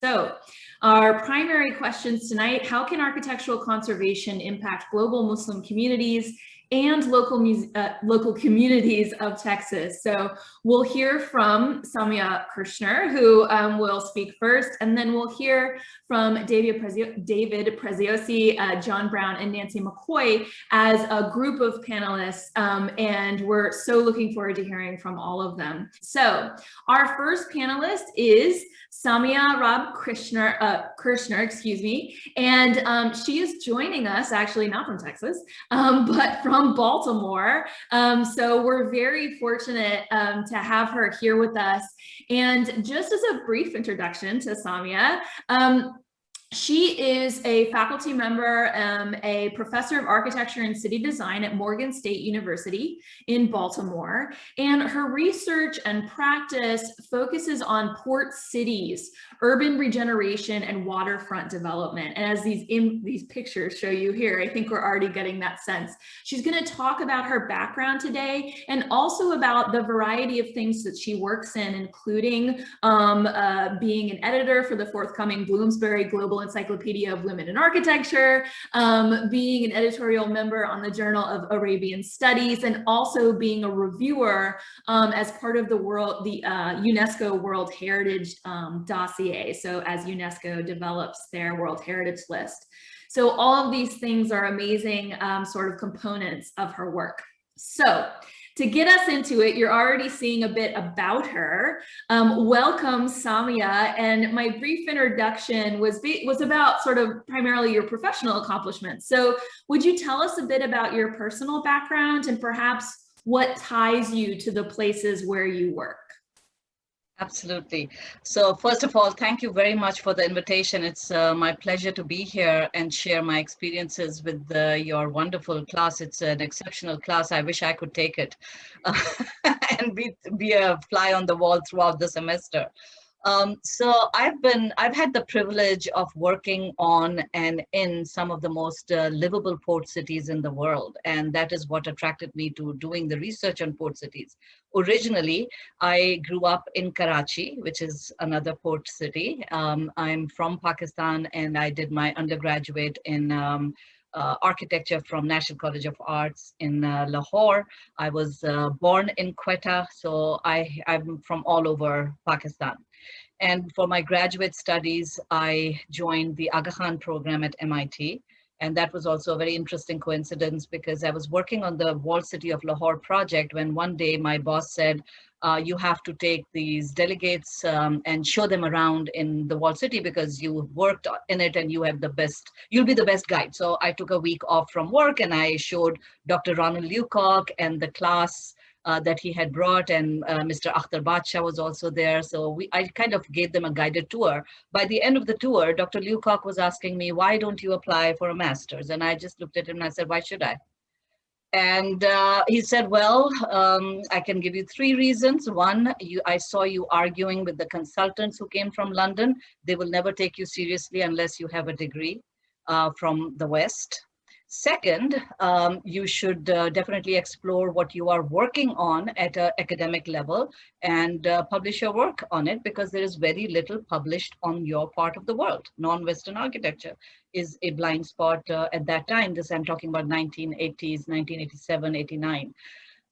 So our primary questions tonight: how can architectural conservation impact global Muslim communities and local communities of Texas? So we'll hear from Samia Kirchner, who will speak first, and then we'll hear from David Preziosi, John Brown, and Nancy McCoy as a group of panelists, and we're so looking forward to hearing from all of them. So our first panelist is Samia Rab Kirchner, excuse me, and she is joining us, actually not from Texas, but from Baltimore. So we're very fortunate to have her here with us. And just as a brief introduction to Samia, she is a faculty member, a professor of architecture and city design at Morgan State University in Baltimore. And her research and practice focuses on port cities, urban regeneration, and waterfront development. And as these pictures show you here, I think we're already getting that sense. She's going to talk about her background today and also about the variety of things that she works in, including being an editor for the forthcoming Bloomsbury Global Encyclopedia of Women in Architecture, being an editorial member on the Journal of Arabian Studies, and also being a reviewer as part of the UNESCO World Heritage dossier. So as UNESCO develops their World Heritage list. So all of these things are amazing sort of components of her work. So to get us into it, you're already seeing a bit about her. Welcome, Samia. And my brief introduction was about sort of primarily your professional accomplishments. So would you tell us a bit about your personal background and perhaps what ties you to the places where you work? Absolutely. So first of all, thank you very much for the invitation. It's my pleasure to be here and share my experiences with your wonderful class. It's an exceptional class. I wish I could take it and be a fly on the wall throughout the semester. So I've had the privilege of working on and in some of the most livable port cities in the world. And that is what attracted me to doing the research on port cities. Originally, I grew up in Karachi, which is another port city. I'm from Pakistan, and I did my undergraduate in architecture from National College of Arts in Lahore. I was born in Quetta, so I'm from all over Pakistan. And for my graduate studies, I joined the Aga Khan program at MIT. And that was also a very interesting coincidence because I was working on the Walled City of Lahore project when one day my boss said, you have to take these delegates and show them around in the Walled City because you worked in it and you'll be the best guide. So I took a week off from work and I showed Dr. Ronald Leacock and the class that he had brought, and Mr. Akhtar Badshaw was also there. So I kind of gave them a guided tour. By the end of the tour, Dr. Leacock was asking me, why don't you apply for a master's? And I just looked at him and I said, why should I? And he said, well, I can give you 3 reasons. One, I saw you arguing with the consultants who came from London. They will never take you seriously unless you have a degree from the West. Second, you should definitely explore what you are working on at an academic level and publish your work on it because there is very little published on your part of the world. Non-Western architecture is a blind spot at that time. I'm talking about 1980s, 1987, 89.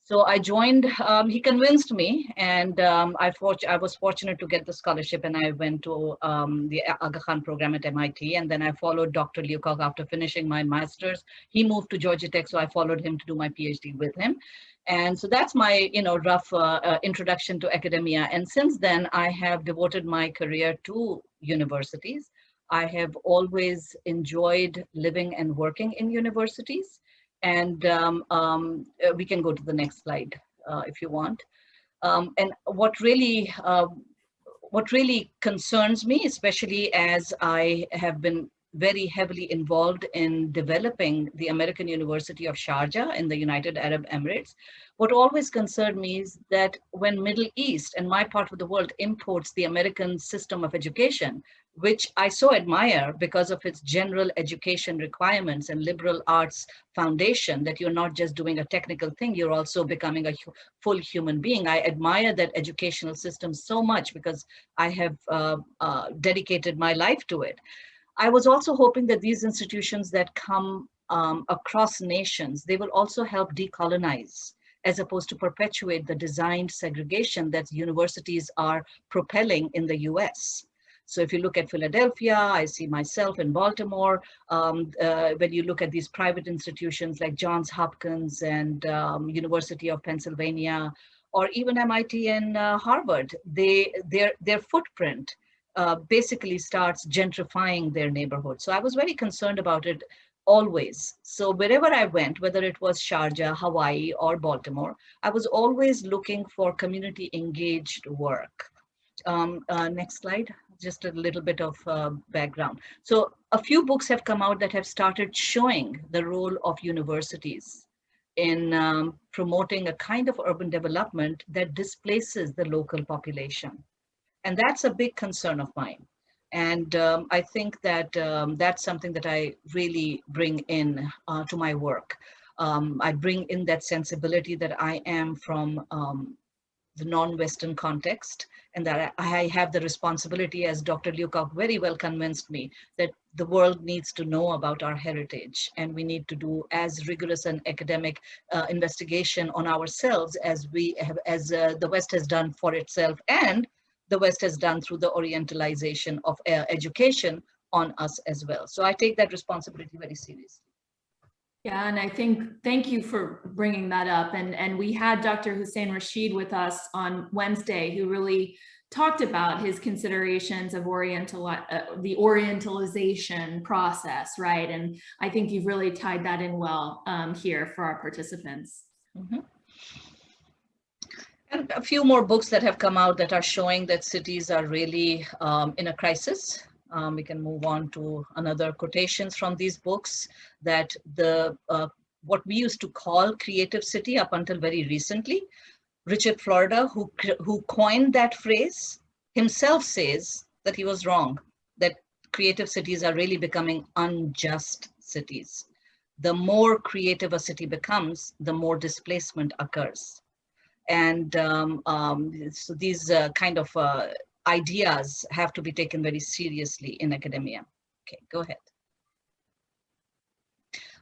So I joined, he convinced me, and I was fortunate to get the scholarship, and I went to the Aga Khan program at MIT, and then I followed Dr. Leacock after finishing my master's. He moved to Georgia Tech, so I followed him to do my PhD with him. And so that's my rough introduction to academia. And since then, I have devoted my career to universities. I have always enjoyed living and working in universities. And we can go to the next slide if you want. And what really concerns me, especially as I have been very heavily involved in developing the American University of Sharjah in the United Arab Emirates. What always concerned me is that when Middle East and my part of the world imports the American system of education, which I so admire because of its general education requirements and liberal arts foundation, that you're not just doing a technical thing, you're also becoming a full human being. I admire that educational system so much because I have dedicated my life to it. I was also hoping that these institutions that come across nations, they will also help decolonize, as opposed to perpetuate the designed segregation that universities are propelling in the US. So if you look at Philadelphia, I see myself in Baltimore. When you look at these private institutions like Johns Hopkins and University of Pennsylvania, or even MIT and Harvard, their footprint basically starts gentrifying their neighborhood. So I was very concerned about it always. So wherever I went, whether it was Sharjah, Hawaii, or Baltimore, I was always looking for community engaged work. Next slide, just a little bit of background. So a few books have come out that have started showing the role of universities in promoting a kind of urban development that displaces the local population. And that's a big concern of mine. And I think that that's something that I really bring in to my work. I bring in that sensibility that I am from the non-Western context, and that I have the responsibility, as Dr. Leukop very well convinced me, that the world needs to know about our heritage, and we need to do as rigorous an academic investigation on ourselves as the West has done for itself, and the West has done through the orientalization of education on us as well. So I take that responsibility very seriously. Yeah, and I think, thank you for bringing that up. And we had Dr. Hussein Rashid with us on Wednesday, who really talked about his considerations of the orientalization process, right? And I think you've really tied that in well here for our participants. Mm-hmm. And a few more books that have come out that are showing that cities are really in a crisis. We can move on to another quotations from these books, that what we used to call creative city up until very recently, Richard Florida, who coined that phrase, himself says that he was wrong, that creative cities are really becoming unjust cities. The more creative a city becomes, the more displacement occurs. And so these kind of ideas have to be taken very seriously in academia. Okay, go ahead.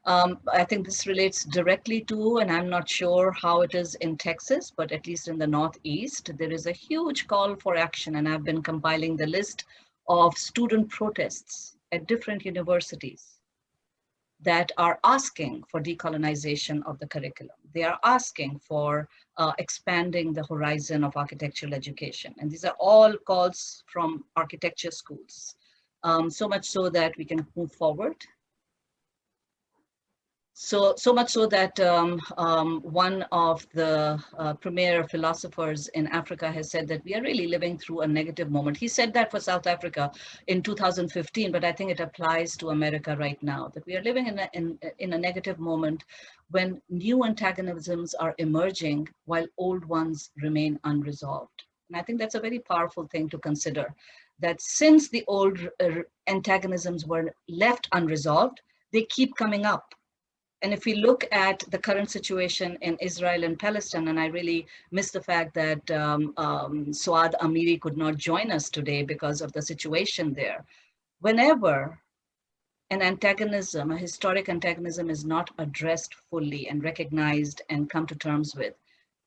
I think this relates directly to, and I'm not sure how it is in Texas, but at least in the Northeast, there is a huge call for action, and I've been compiling the list of student protests at different universities that are asking for decolonization of the curriculum. They are asking for expanding the horizon of architectural education. And these are all calls from architecture schools. So much so that we can move forward. So much so that one of the premier philosophers in Africa has said that we are really living through a negative moment. He said that for South Africa in 2015, but I think it applies to America right now, that we are living in a negative moment when new antagonisms are emerging while old ones remain unresolved. And I think that's a very powerful thing to consider, that since the old antagonisms were left unresolved, they keep coming up. And if we look at the current situation in Israel and Palestine, and I really miss the fact that Suad Amiri could not join us today because of the situation there. Whenever an antagonism, a historic antagonism, is not addressed fully and recognized and come to terms with,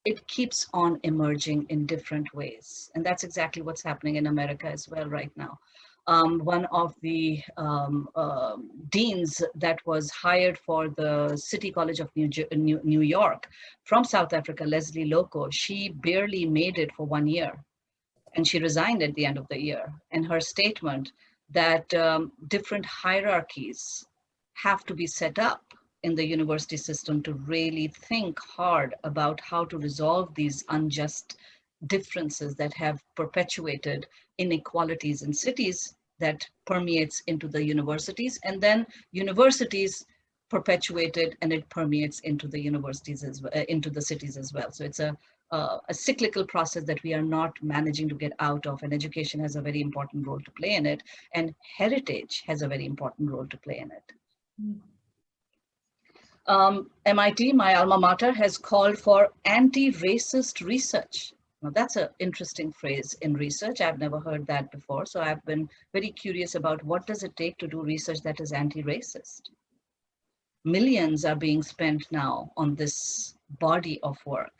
it keeps on emerging in different ways. And that's exactly what's happening in America as well right now. One of the deans that was hired for the City College of New York from South Africa, Leslie Loco, she barely made it for 1 year, and she resigned at the end of the year. And her statement that different hierarchies have to be set up in the university system to really think hard about how to resolve these unjust differences that have perpetuated inequalities in cities that permeates into the universities, and then universities perpetuate it, and it permeates into the universities as well, into the cities as well. So it's a cyclical process that we are not managing to get out of, and education has a very important role to play in it, and heritage has a very important role to play in it. MIT, my alma mater, has called for anti-racist research. Now that's an interesting phrase in research. I've never heard that before. So I've been very curious about what does it take to do research that is anti-racist. Millions are being spent now on this body of work.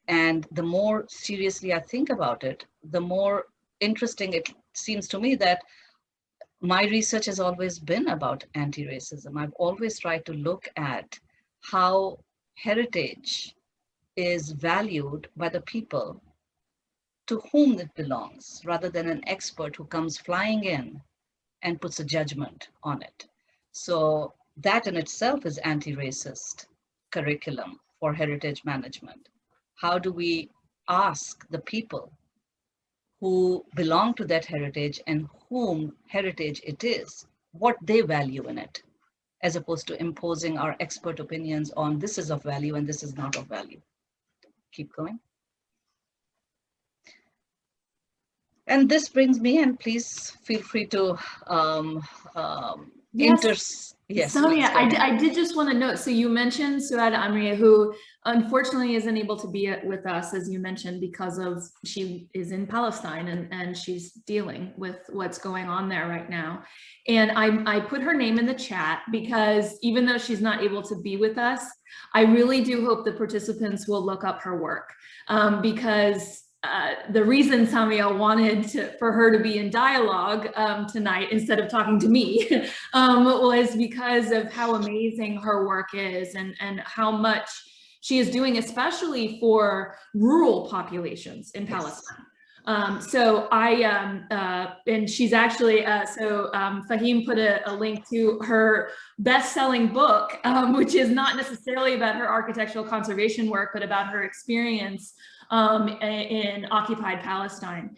And the more seriously I think about it, the more interesting it seems to me that my research has always been about anti-racism. I've always tried to look at how heritage is valued by the people to whom it belongs, rather than an expert who comes flying in and puts a judgment on it. So that in itself is anti-racist curriculum for heritage management. How do we ask the people who belong to that heritage and whom heritage it is, what they value in it, as opposed to imposing our expert opinions on this is of value and this is not of value. Keep going. And this brings me, and please feel free to Yes, Samia, I did just want to note, so you mentioned Suad Amriya, who unfortunately isn't able to be with us, as you mentioned, because of she is in Palestine and she's dealing with what's going on there right now. And I put her name in the chat because even though she's not able to be with us, I really do hope the participants will look up her work because the reason Samia wanted for her to be in dialogue tonight instead of talking to me was because of how amazing her work is and how much she is doing, especially for rural populations in Palestine. So and she's actually, Fahim put a link to her best-selling book, which is not necessarily about her architectural conservation work, but about her experience in occupied Palestine.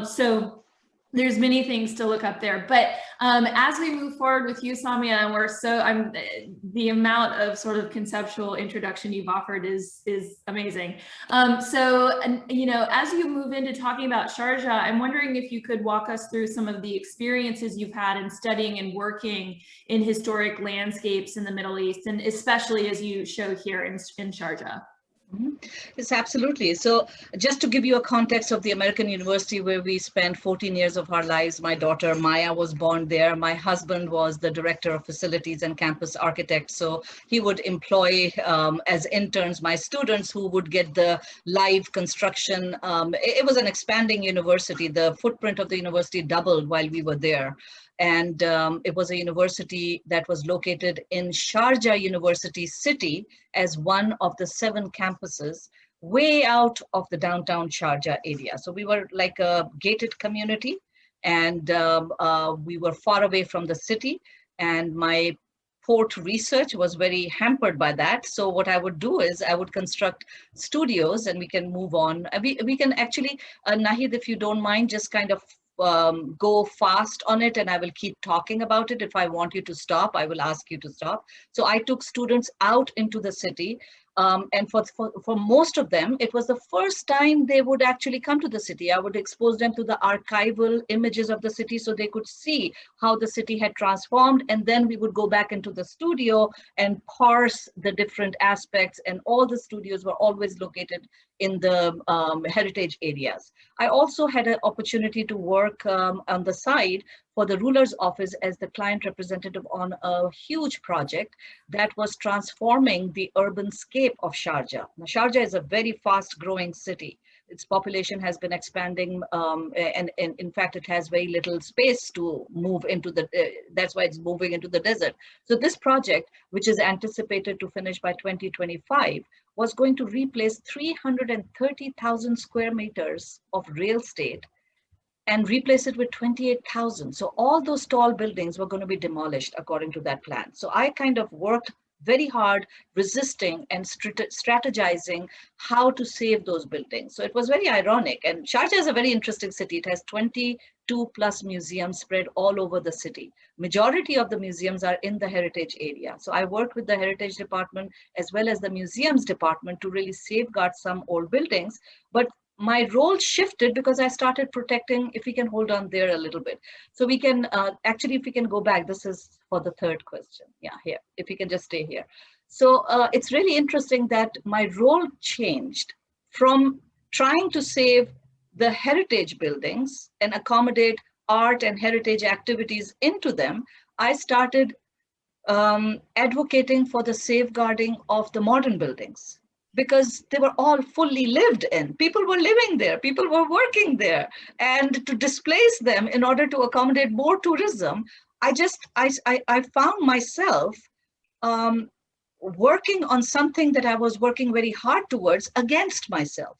So there's many things to look up there, but as we move forward with you, Samia, and the amount of sort of conceptual introduction you've offered is amazing. You know, as you move into talking about Sharjah, I'm wondering if you could walk us through some of the experiences you've had in studying and working in historic landscapes in the Middle East, and especially as you show here in Sharjah. Yes, absolutely. So just to give you a context of the American University where we spent 14 years of our lives, my daughter Maya was born there. My husband was the director of facilities and campus architect. So he would employ as interns my students who would get the live construction. It was an expanding university. The footprint of the university doubled while we were there. And it was a university that was located in Sharjah University City as one of the 7 campuses way out of the downtown Sharjah area. So we were like a gated community, and we were far away from the city. And my port research was very hampered by that. So what I would do is I would construct studios, and we can move on. We can actually, Nahid, if you don't mind, just kind of go fast on it, and I will keep talking about it. If I want you to stop, I will ask you to stop. So I took students out into the city, and for most of them, it was the first time they would actually come to the city. I would expose them to the archival images of the city so they could see how the city had transformed, and then we would go back into the studio and parse the different aspects, and all the studios were always located in the heritage areas. I also had an opportunity to work on the side for the ruler's office as the client representative on a huge project that was transforming the urban scape of Sharjah. Now, Sharjah is a very fast growing city. Its population has been expanding, and in fact, it has very little space to move into the, that's why it's moving into the desert. So this project, which is anticipated to finish by 2025, was going to replace 330,000 square meters of real estate and replace it with 28,000. So all those tall buildings were going to be demolished according to that plan. So I kind of worked very hard resisting and strategizing how to save those buildings. So it was very ironic. And Sharjah is a very interesting city. It has 22 plus museums spread all over the city. Majority of the museums are in the heritage area. So I worked with the heritage department as well as the museums department to really safeguard some old buildings. But my role shifted because I started protecting, if we can hold on there a little bit. So we can, actually, if we can go back, this is for the third question. Yeah, here, if we can just stay here. So it's really interesting that my role changed from trying to save the heritage buildings and accommodate art and heritage activities into them. I started advocating for the safeguarding of the modern buildings, because they were all fully lived in. People were living there, people were working there. And to displace them in order to accommodate more tourism, I found myself working on something that I was working very hard towards against myself.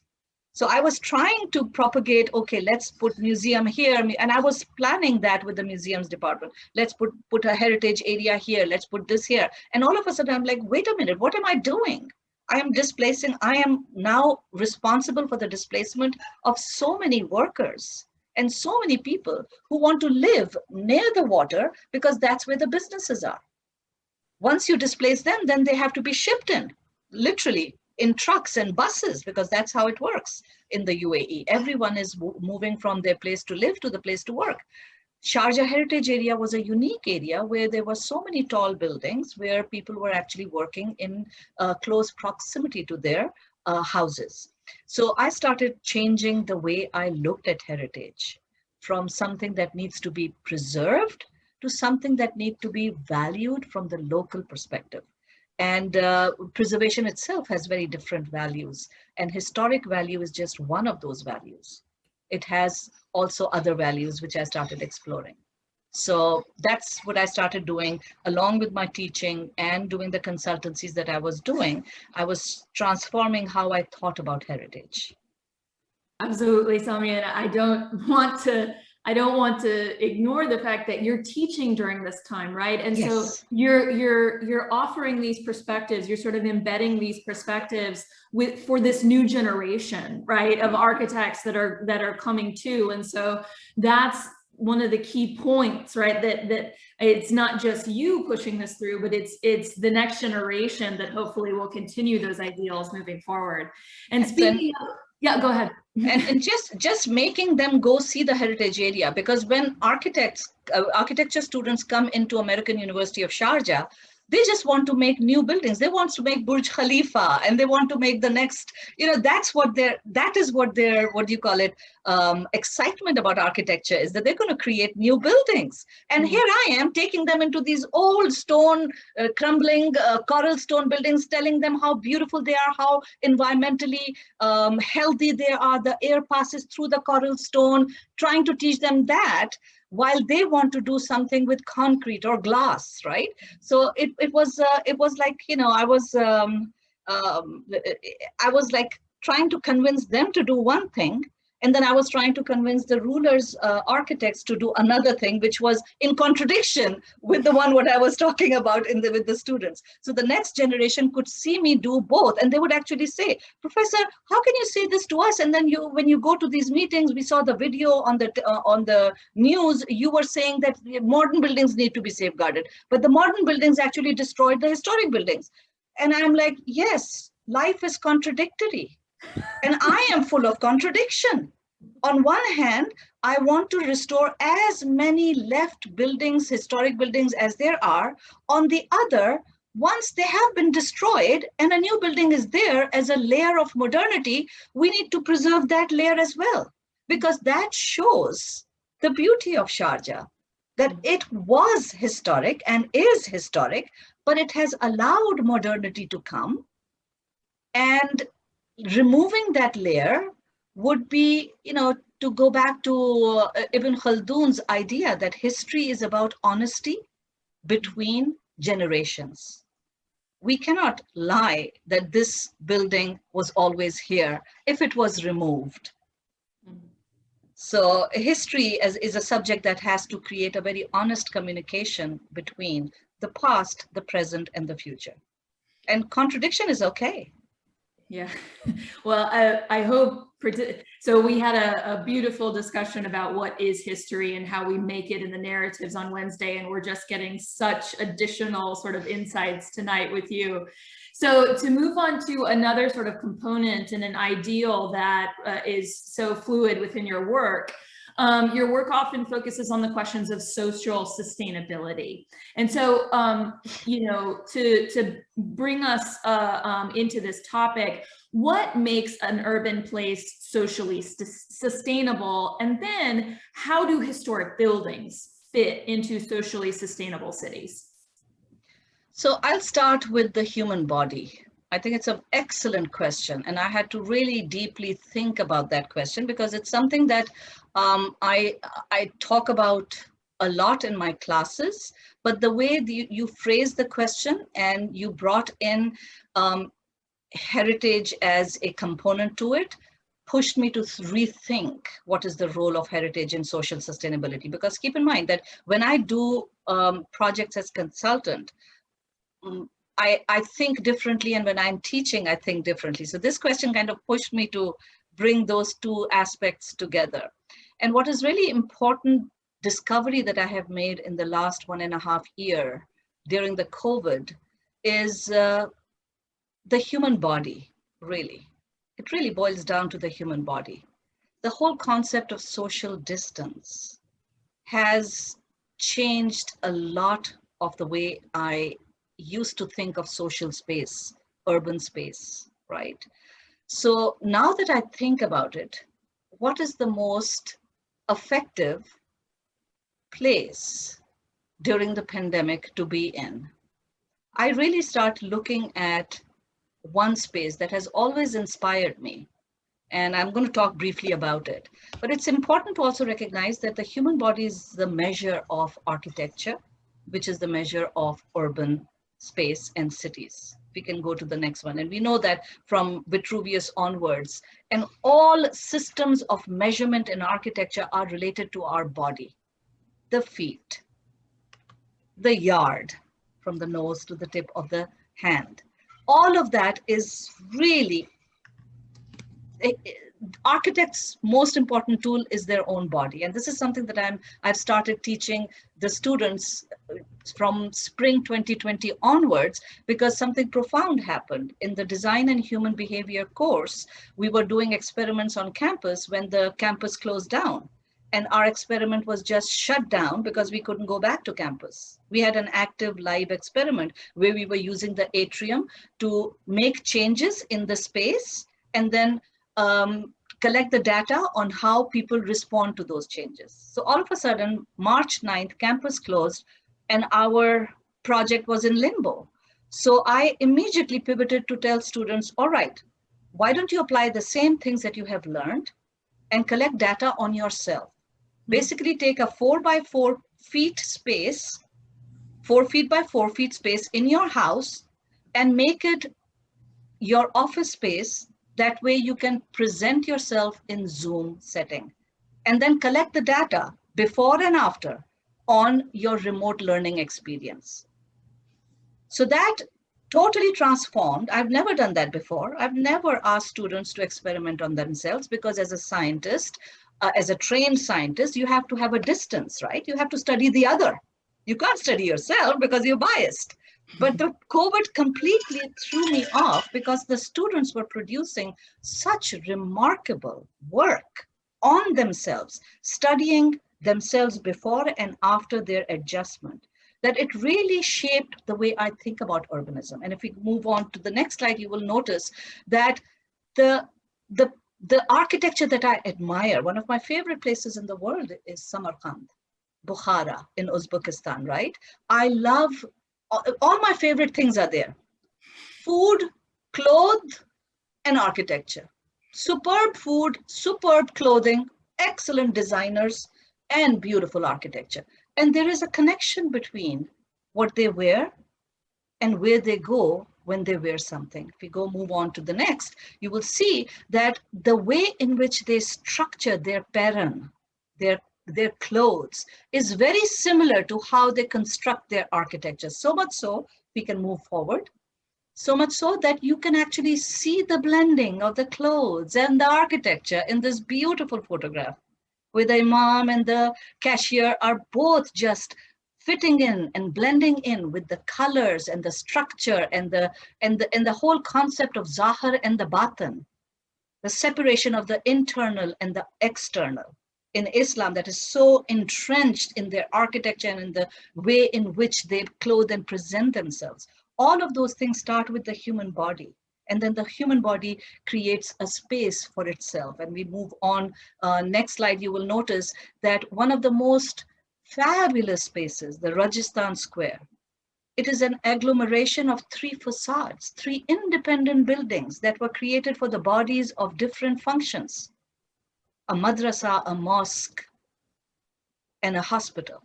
So I was trying to propagate, okay, let's put museum here. And I was planning that with the museums department. Let's put a heritage area here. Let's put this here. And all of a sudden I'm like, wait a minute, what am I doing? I am now responsible for the displacement of so many workers and so many people who want to live near the water because that's where the businesses are. Once you displace them, then they have to be shipped in, literally in trucks and buses, because that's how it works in the UAE. Everyone is moving from their place to live to the place to work. Sharjah Heritage Area was a unique area where there were so many tall buildings where people were actually working in close proximity to their houses. So I started changing the way I looked at heritage from something that needs to be preserved to something that needs to be valued from the local perspective. And preservation itself has very different values, and historic value is just one of those values. It has also other values which I started exploring. So that's what I started doing along with my teaching and doing the consultancies that I was doing. I was transforming how I thought about heritage. Absolutely, Samia, and I don't want to ignore the fact that you're teaching during this time, right? And yes. So you're offering these perspectives, you're sort of embedding these perspectives for this new generation, right, of architects that are coming to. And so that's one of the key points, right, that it's not just you pushing this through, but it's the next generation that hopefully will continue those ideals moving forward. And speaking of, yeah, go ahead. And just making them go see the heritage area, because when architecture students come into American University of Sharjah, they just want to make new buildings. They want to make Burj Khalifa, and they want to make the next, that is what their, what do you call it, excitement about architecture is, that they're going to create new buildings. And here I am taking them into these old stone, crumbling coral stone buildings, telling them how beautiful they are, how environmentally healthy they are. The air passes through the coral stone, trying to teach them that, while they want to do something with concrete or glass, right? So it was like, I was like trying to convince them to do one thing, and then I was trying to convince the rulers, architects, to do another thing, which was in contradiction with the one what I was talking about with the students. So the next generation could see me do both, and they would actually say, "Professor, how can you say this to us? And then when you go to these meetings, we saw the video on the news. You were saying that modern buildings need to be safeguarded, but the modern buildings actually destroyed the historic buildings." And I'm like, yes, life is contradictory. And I am full of contradiction. On one hand, I want to restore as many left buildings, historic buildings, as there are. On the other, once they have been destroyed and a new building is there as a layer of modernity, we need to preserve that layer as well, because that shows the beauty of Sharjah, that it was historic and is historic, but it has allowed modernity to come. And removing that layer would be, to go back to Ibn Khaldun's idea that history is about honesty between generations. We cannot lie that this building was always here if it was removed. So history is a subject that has to create a very honest communication between the past, the present, and the future. And contradiction is okay. Yeah. Well, I hope, so we had a beautiful discussion about what is history and how we make it in the narratives on Wednesday, and we're just getting such additional sort of insights tonight with you. So to move on to another sort of component and an ideal that is so fluid within your work often focuses on the questions of social sustainability. And so, you know, to bring us into this topic, what makes an urban place socially sustainable? And then how do historic buildings fit into socially sustainable cities? So I'll start with the human body. I think it's an excellent question. And I had to really deeply think about that question because it's something that I talk about a lot in my classes, but the way you phrase the question and you brought in heritage as a component to it pushed me to rethink what is the role of heritage in social sustainability. Because keep in mind that when I do projects as consultant, I think differently, and when I'm teaching, I think differently. So this question kind of pushed me to bring those two aspects together. And what is really important discovery that I have made in the last 1.5 years during the COVID is the human body, really. It really boils down to the human body. The whole concept of social distance has changed a lot of the way I used to think of social space, urban space, right? So now that I think about it, what is the most effective place during the pandemic to be in? I really start looking at one space that has always inspired me. And I'm going to talk briefly about it. But it's important to also recognize that the human body is the measure of architecture, which is the measure of urban space and cities. We can go to the next one. And we know that from Vitruvius onwards, and all systems of measurement in architecture are related to our body. The feet, the yard, from the nose to the tip of the hand. All of that is really, architects' most important tool is their own body. And this is something that I've started teaching the students from spring 2020 onwards, because something profound happened. In the design and human behavior course, we were doing experiments on campus when the campus closed down. And our experiment was just shut down because we couldn't go back to campus. We had an active live experiment where we were using the atrium to make changes in the space and then collect the data on how people respond to those changes. So all of a sudden, March 9th, campus closed and our project was in limbo. So I immediately pivoted to tell students, all right, why don't you apply the same things that you have learned and collect data on yourself? Basically take a 4 by 4 feet space, 4 feet by 4 feet space in your house and make it your office space. That way you can present yourself in Zoom setting and then collect the data before and after on your remote learning experience. So that totally transformed. I've never done that before. I've never asked students to experiment on themselves because as a scientist, as a trained scientist, you have to have a distance, right? You have to study the other. You can't study yourself because you're biased. But the COVID completely threw me off because the students were producing such remarkable work on themselves, studying themselves before and after their adjustment, that it really shaped the way I think about urbanism. And if we move on to the next slide, you will notice that the architecture that I admire, one of my favorite places in the world is Samarkand, Bukhara in Uzbekistan, right? I love, all my favorite things are there. Food, clothes, and architecture. Superb food, superb clothing, excellent designers, and beautiful architecture. And there is a connection between what they wear and where they go when they wear something. If we go move on to the next, you will see that the way in which they structure their pattern, their clothes is very similar to how they construct their architecture. So much so, we can move forward. So much so that you can actually see the blending of the clothes and the architecture in this beautiful photograph, where the imam and the cashier are both just fitting in and blending in with the colors and the structure and the whole concept of zahir and the batan, the separation of the internal and the external in Islam that is so entrenched in their architecture and in the way in which they clothe and present themselves. All of those things start with the human body. And then the human body creates a space for itself. And we move on. Next slide, you will notice that one of the most fabulous spaces, the Rajasthan Square, it is an agglomeration of three facades, three independent buildings that were created for the bodies of different functions: a madrasa, a mosque, and a hospital.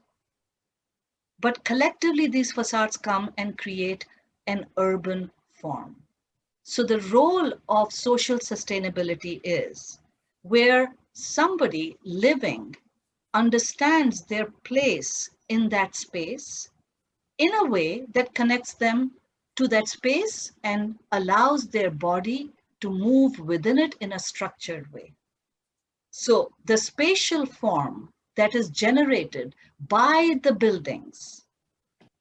But collectively, these facades come and create an urban form. So the role of social sustainability is where somebody living understands their place in that space in a way that connects them to that space and allows their body to move within it in a structured way. So the spatial form that is generated by the buildings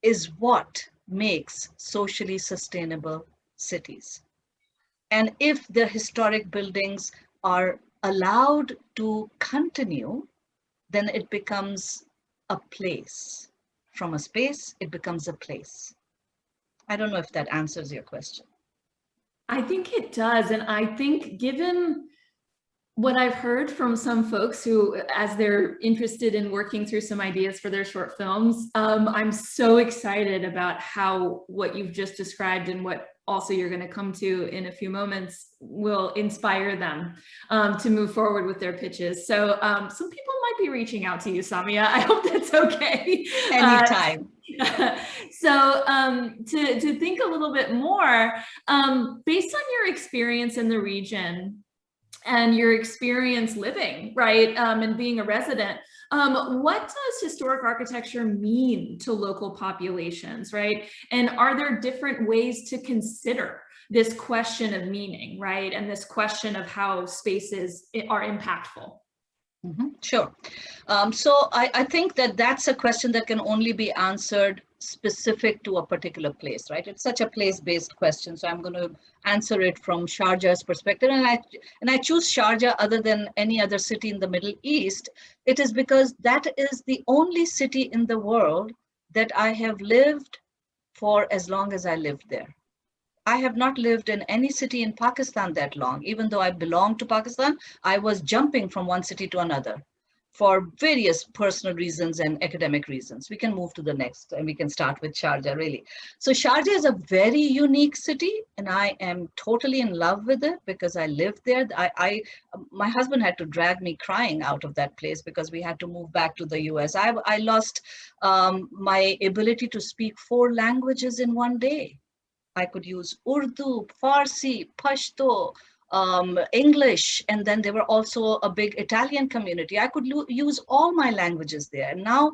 is what makes socially sustainable cities. And if the historic buildings are allowed to continue, then it becomes a place. From a space, it becomes a place. I don't know if that answers your question. I think it does. And I think given what I've heard from some folks who, as they're interested in working through some ideas for their short films, I'm so excited about how what you've just described and what also you're going to come to in a few moments will inspire them to move forward with their pitches. So some people might be reaching out to you, Samia. I hope that's okay. Anytime. So to think a little bit more, based on your experience in the region, and your experience living, right, and being a resident, what does historic architecture mean to local populations, right? And are there different ways to consider this question of meaning, right? And this question of how spaces are impactful? Sure. So I think that that's a question that can only be answered specific to a particular place, right? It's such a place-based question. So I'm going to answer it from Sharjah's perspective. And I choose Sharjah other than any other city in the Middle East. It is because that is the only city in the world that I have lived for as long as I lived there. I have not lived in any city in Pakistan that long. Even though I belong to Pakistan, I was jumping from one city to another for various personal reasons and academic reasons. We can move to the next and we can start with Sharjah, really. So Sharjah is a very unique city and I am totally in love with it because I lived there. My husband had to drag me crying out of that place because we had to move back to the US. I lost my ability to speak 4 languages in one day. I could use Urdu, Farsi, Pashto, English, and then there were also a big Italian community. I could use all my languages there. And now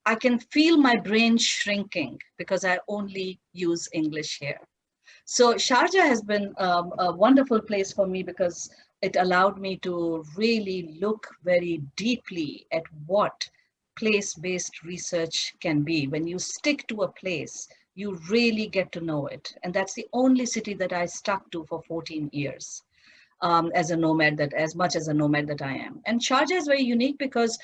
I can feel my brain shrinking because I only use English here. So Sharjah has been a wonderful place for me because it allowed me to really look very deeply at what place-based research can be. When you stick to a place, you really get to know it. And that's the only city that I stuck to for 14 years as a nomad, as much as a nomad that I am. And Sharjah is very unique because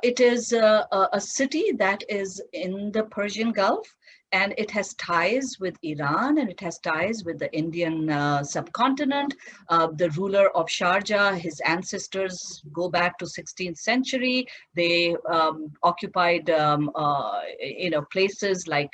it is a city that is in the Persian Gulf, and it has ties with Iran and it has ties with the Indian subcontinent. The ruler of Sharjah, his ancestors go back to 16th century. They occupied places like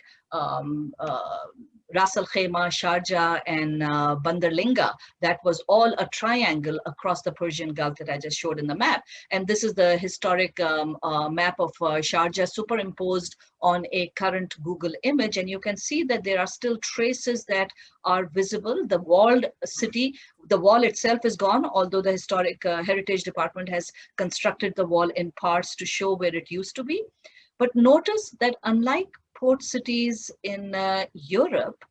Ras Al Khaimah, Sharjah, and Bandarlinga. That was all a triangle across the Persian Gulf that I just showed in the map. And this is the historic map of Sharjah superimposed on a current Google image. And you can see that there are still traces that are visible. The walled city, the wall itself is gone, although the Historic Heritage Department has constructed the wall in parts to show where it used to be. But notice that unlike port cities in Europe,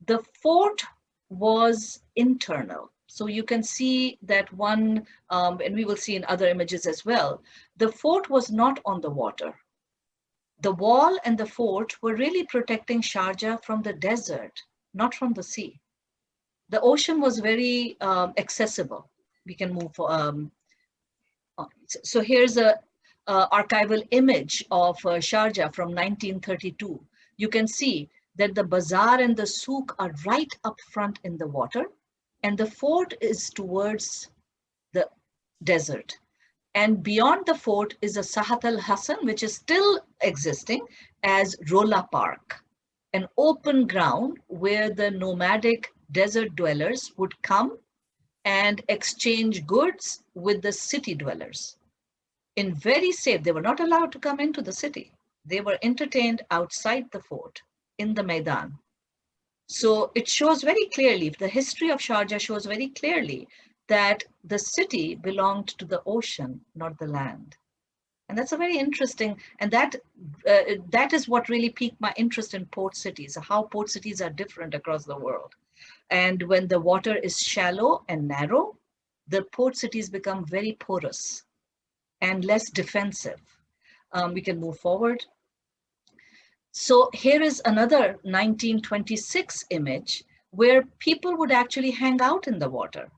The fort was internal. So you can see that one, and we will see in other images as well, the fort was not on the water. The wall and the fort were really protecting Sharjah from the desert, not from the sea. The ocean was very accessible. We can move. So here's a archival image of Sharjah from 1932. You can see that the bazaar and the souk are right up front in the water, and the fort is towards the desert. And beyond the fort is a Sahat al-Hassan, which is still existing as Rola Park, an open ground where the nomadic desert dwellers would come and exchange goods with the city dwellers. In very safe, they were not allowed to come into the city. They were entertained outside the fort, in the Maidan. So it shows very clearly, the history of Sharjah shows very clearly that the city belonged to the ocean, not the land. And that's a very interesting, and that is what really piqued my interest in port cities, how port cities are different across the world. And when the water is shallow and narrow, the port cities become very porous and less defensive. We can move forward. So here is another 1926 image where people would actually hang out in the water.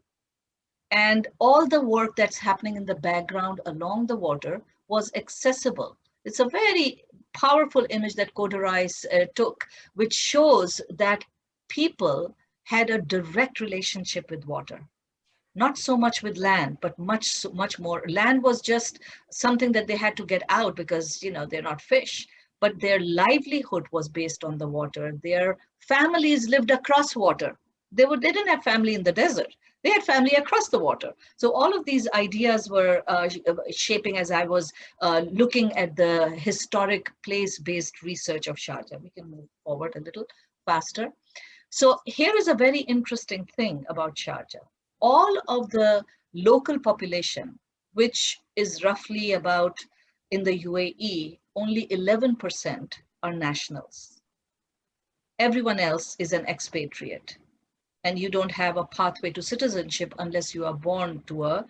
And all the work that's happening in the background along the water was accessible. It's a very powerful image that Kodarais took, which shows that people had a direct relationship with water. Not so much with land, but much more. Land was just something that they had to get out because, they're not fish. But their livelihood was based on the water. Their families lived across water. They didn't have family in the desert. They had family across the water. So all of these ideas were shaping as I was looking at the historic place-based research of Sharjah. We can move forward a little faster. So here is a very interesting thing about Sharjah. All of the local population, which is roughly about, in the UAE, only 11% are nationals. Everyone else is an expatriate. And you don't have a pathway to citizenship unless you are born to a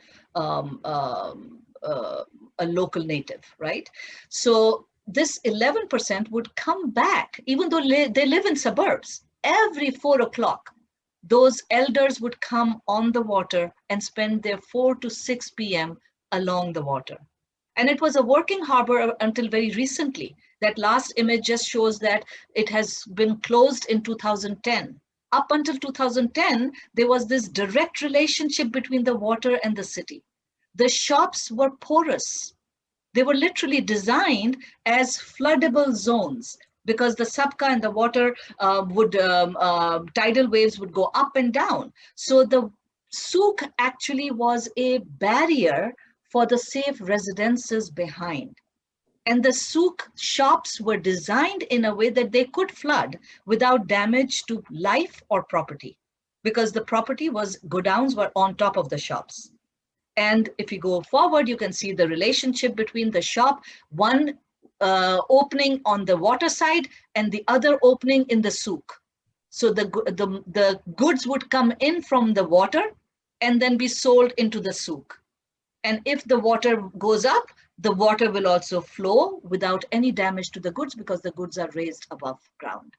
local native, right? So this 11% would come back, even though they live in suburbs. Every 4 o'clock, those elders would come on the water and spend their 4 to 6 p.m. along the water. And it was a working harbor until very recently. That last image just shows that it has been closed in 2010. Up until 2010, there was this direct relationship between the water and the city. The shops were porous. They were literally designed as floodable zones because the sabka and the water tidal waves would go up and down. So the souk actually was a barrier for the safe residences behind. And the souk shops were designed in a way that they could flood without damage to life or property, because the property godowns were on top of the shops. And if you go forward, you can see the relationship between the shop, one opening on the water side and the other opening in the souk. So the goods would come in from the water and then be sold into the souk. And if the water goes up, the water will also flow without any damage to the goods because the goods are raised above ground.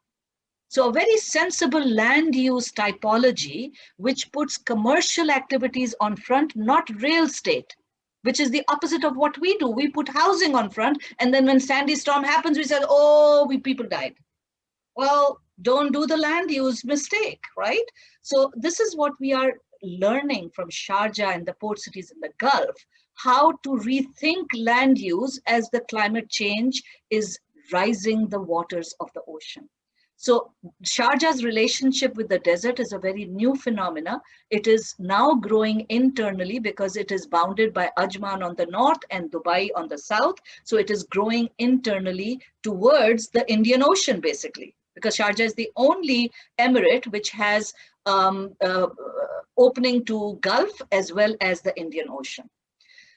So a very sensible land use typology, which puts commercial activities on front, not real estate, which is the opposite of what we do. We put housing on front, and then when Sandy storm happens, we said, oh, people died. Well, don't do the land use mistake, right? So this is what we are learning from Sharjah and the port cities in the Gulf, how to rethink land use as the climate change is rising the waters of the ocean. So Sharjah's relationship with the desert is a very new phenomena. It is now growing internally because it is bounded by Ajman on the north and Dubai on the south. So it is growing internally towards the Indian Ocean, basically, because Sharjah is the only emirate which has opening to Gulf as well as the Indian Ocean.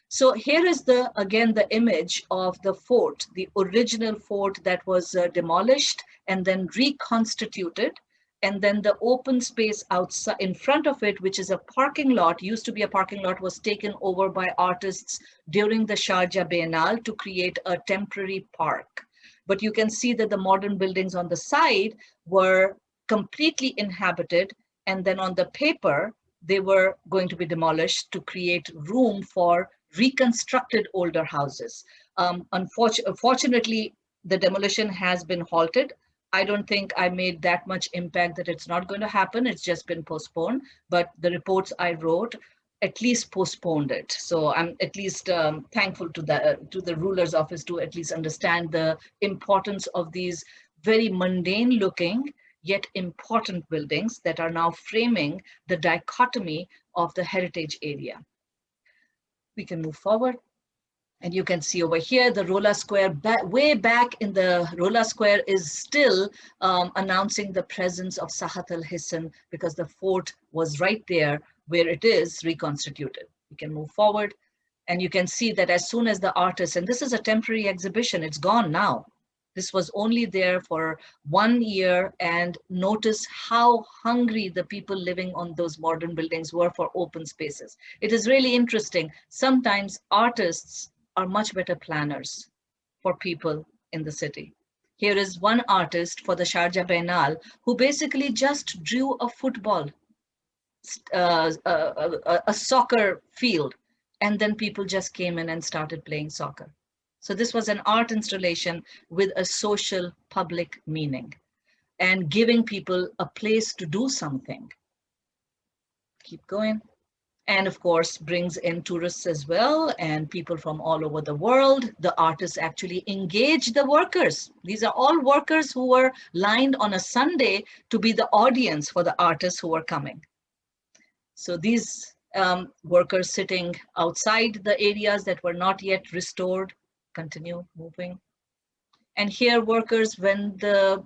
So here is again the image of the fort, the original fort that was demolished and then reconstituted. and then the open space outside in front of it, which is a parking lot, used to be a parking lot, was taken over by artists during the Sharjah Biennale to create a temporary park. But you can see that the modern buildings on the side were completely inhabited, and then on the paper, they were going to be demolished to create room for reconstructed older houses. Unfortunately, the demolition has been halted. I don't think I made that much impact that it's not going to happen. It's just been postponed. But the reports I wrote at least postponed it. So I'm at least thankful to the ruler's office to at least understand the importance of these very mundane looking yet important buildings that are now framing the dichotomy of the heritage area. We can move forward. And you can see over here, the Rolla Square, way back in the Rolla Square is still announcing the presence of Sahat al-Hisn, because the fort was right there where it is reconstituted. We can move forward. And you can see that as soon as the artists, and this is a temporary exhibition, it's gone now. This was only there for 1 year, and notice how hungry the people living on those modern buildings were for open spaces. It is really interesting. Sometimes artists are much better planners for people in the city. Here is one artist for the Sharjah Biennale who basically just drew a football, a soccer field, and then people just came in and started playing soccer. So this was an art installation with a social public meaning and giving people a place to do something. Keep going. And of course, brings in tourists as well and people from all over the world. The artists actually engage the workers. These are all workers who were lined on a Sunday to be the audience for the artists who were coming. So these workers sitting outside the areas that were not yet restored. Continue moving. And here workers, when the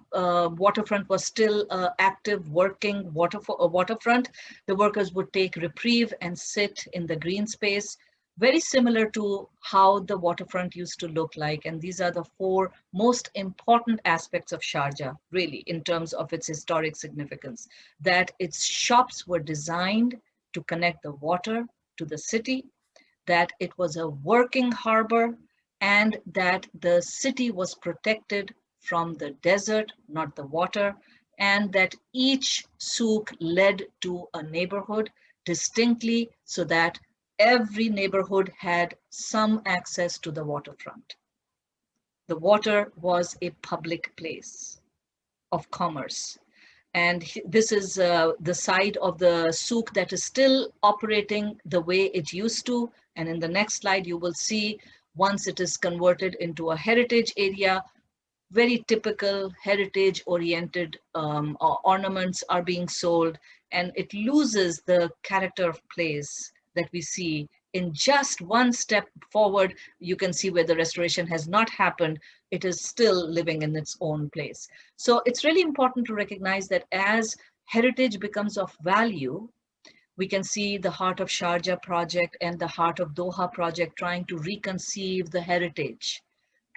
waterfront was still active, working waterfront, the workers would take reprieve and sit in the green space, very similar to how the waterfront used to look like. And these are the 4 most important aspects of Sharjah, really, in terms of its historic significance, that its shops were designed to connect the water to the city, that it was a working harbor, and that the city was protected from the desert, not the water, and that each souk led to a neighborhood distinctly so that every neighborhood had some access to the waterfront. The water was a public place of commerce. And this is the side of the souk that is still operating the way it used to. And in the next slide, you will see once it is converted into a heritage area, very typical heritage-oriented ornaments are being sold, and it loses the character of place that we see. In just one step forward, you can see where the restoration has not happened, it is still living in its own place. So it's really important to recognize that as heritage becomes of value, we can see the Heart of Sharjah project and the Heart of Doha project trying to reconceive the heritage,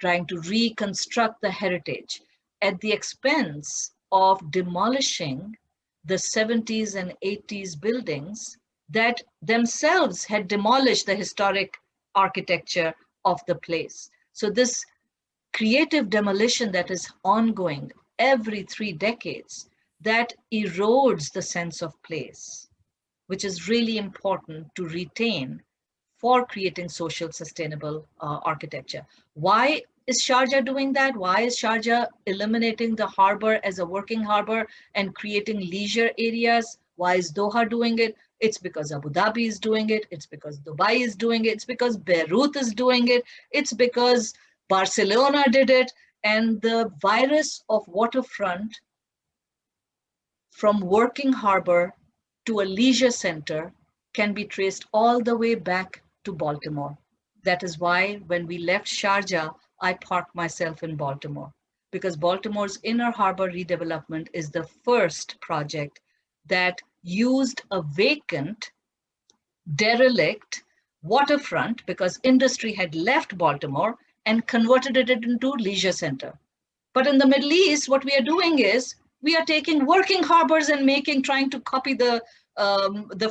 trying to reconstruct the heritage at the expense of demolishing the 70s and 80s buildings that themselves had demolished the historic architecture of the place. So this creative demolition that is ongoing every 3 decades, that erodes the sense of place, which is really important to retain for creating social sustainable architecture. Why is Sharjah doing that? Why is Sharjah eliminating the harbor as a working harbor and creating leisure areas? Why is Doha doing it? It's because Abu Dhabi is doing it. It's because Dubai is doing it. It's because Beirut is doing it. It's because Barcelona did it. And the virus of waterfront from working harbor to a leisure center can be traced all the way back to Baltimore. That is why when we left Sharjah, I parked myself in Baltimore, because Baltimore's inner harbor redevelopment is the first project that used a vacant, derelict waterfront because industry had left Baltimore and converted it into leisure center. But in the Middle East, what we are doing is We are taking working harbors and trying to copy the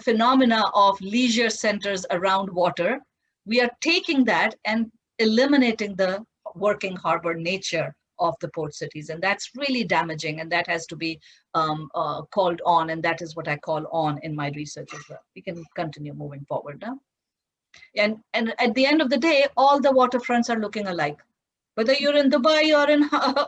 phenomena of leisure centers around water. We are taking that and eliminating the working harbor nature of the port cities. And that's really damaging, and that has to be called on, and that is what I call on in my research as well. We can continue moving forward now. And at the end of the day, all the waterfronts are looking alike. Whether you're in Dubai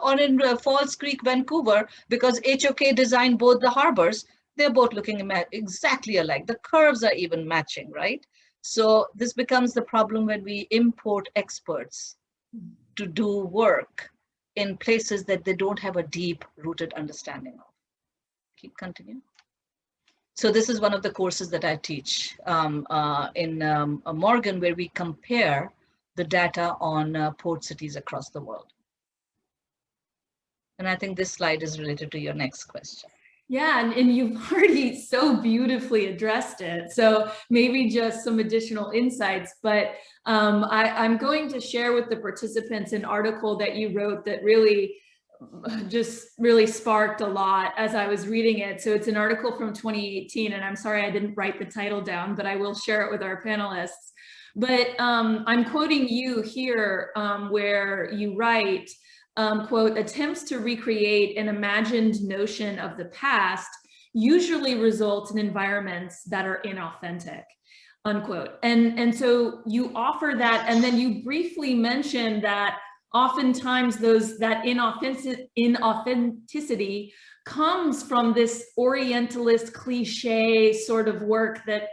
or in Falls Creek, Vancouver, because HOK designed both the harbors, they're both looking exactly alike. The curves are even matching, right? So this becomes the problem when we import experts to do work in places that they don't have a deep-rooted understanding of. Keep continuing. So this is one of the courses that I teach in Morgan, where we compare the data on port cities across the world. And I think this slide is related to your next question. Yeah, and you've already so beautifully addressed it. So maybe just some additional insights, but I'm going to share with the participants an article that you wrote that really sparked a lot as I was reading it. So it's an article from 2018, and I'm sorry I didn't write the title down, but I will share it with our panelists. But I'm quoting you here where you write, quote, attempts to recreate an imagined notion of the past usually result in environments that are inauthentic, unquote. And so you offer that, and then you briefly mention that oftentimes that inauthenticity comes from this Orientalist cliche sort of work that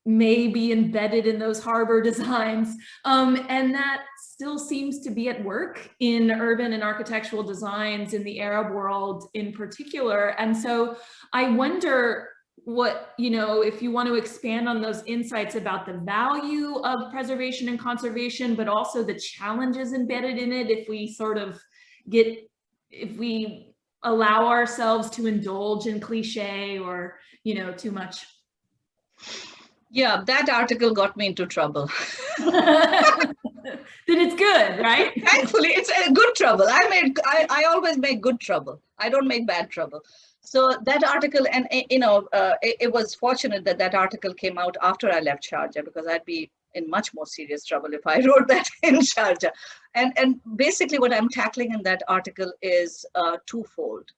may be embedded in those harbor designs. And that still seems to be at work in urban and architectural designs in the Arab world in particular. And so I wonder if you want to expand on those insights about the value of preservation and conservation, but also the challenges embedded in it if we allow ourselves to indulge in cliche or, too much. Yeah, that article got me into trouble. Then it's good, right? Thankfully, it's a good trouble. I always make good trouble. I don't make bad trouble. So that article, and it was fortunate that article came out after I left Sharjah, because I'd be in much more serious trouble if I wrote that in Sharjah. And basically what I'm tackling in that article is twofold.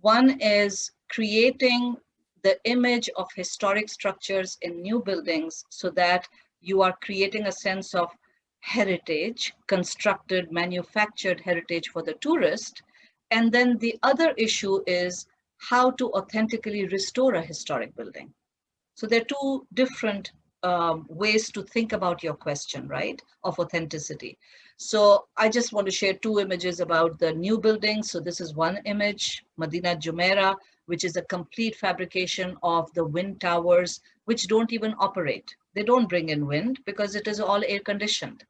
One is creating the image of historic structures in new buildings so that you are creating a sense of heritage, constructed, manufactured heritage for the tourist. And then the other issue is how to authentically restore a historic building. So there are two different ways to think about your question, right, of authenticity. So I just want to share two images about the new building. So this is one image, Madinat Jumeirah, which is a complete fabrication of the wind towers, which don't even operate. They don't bring in wind because it is all air conditioned.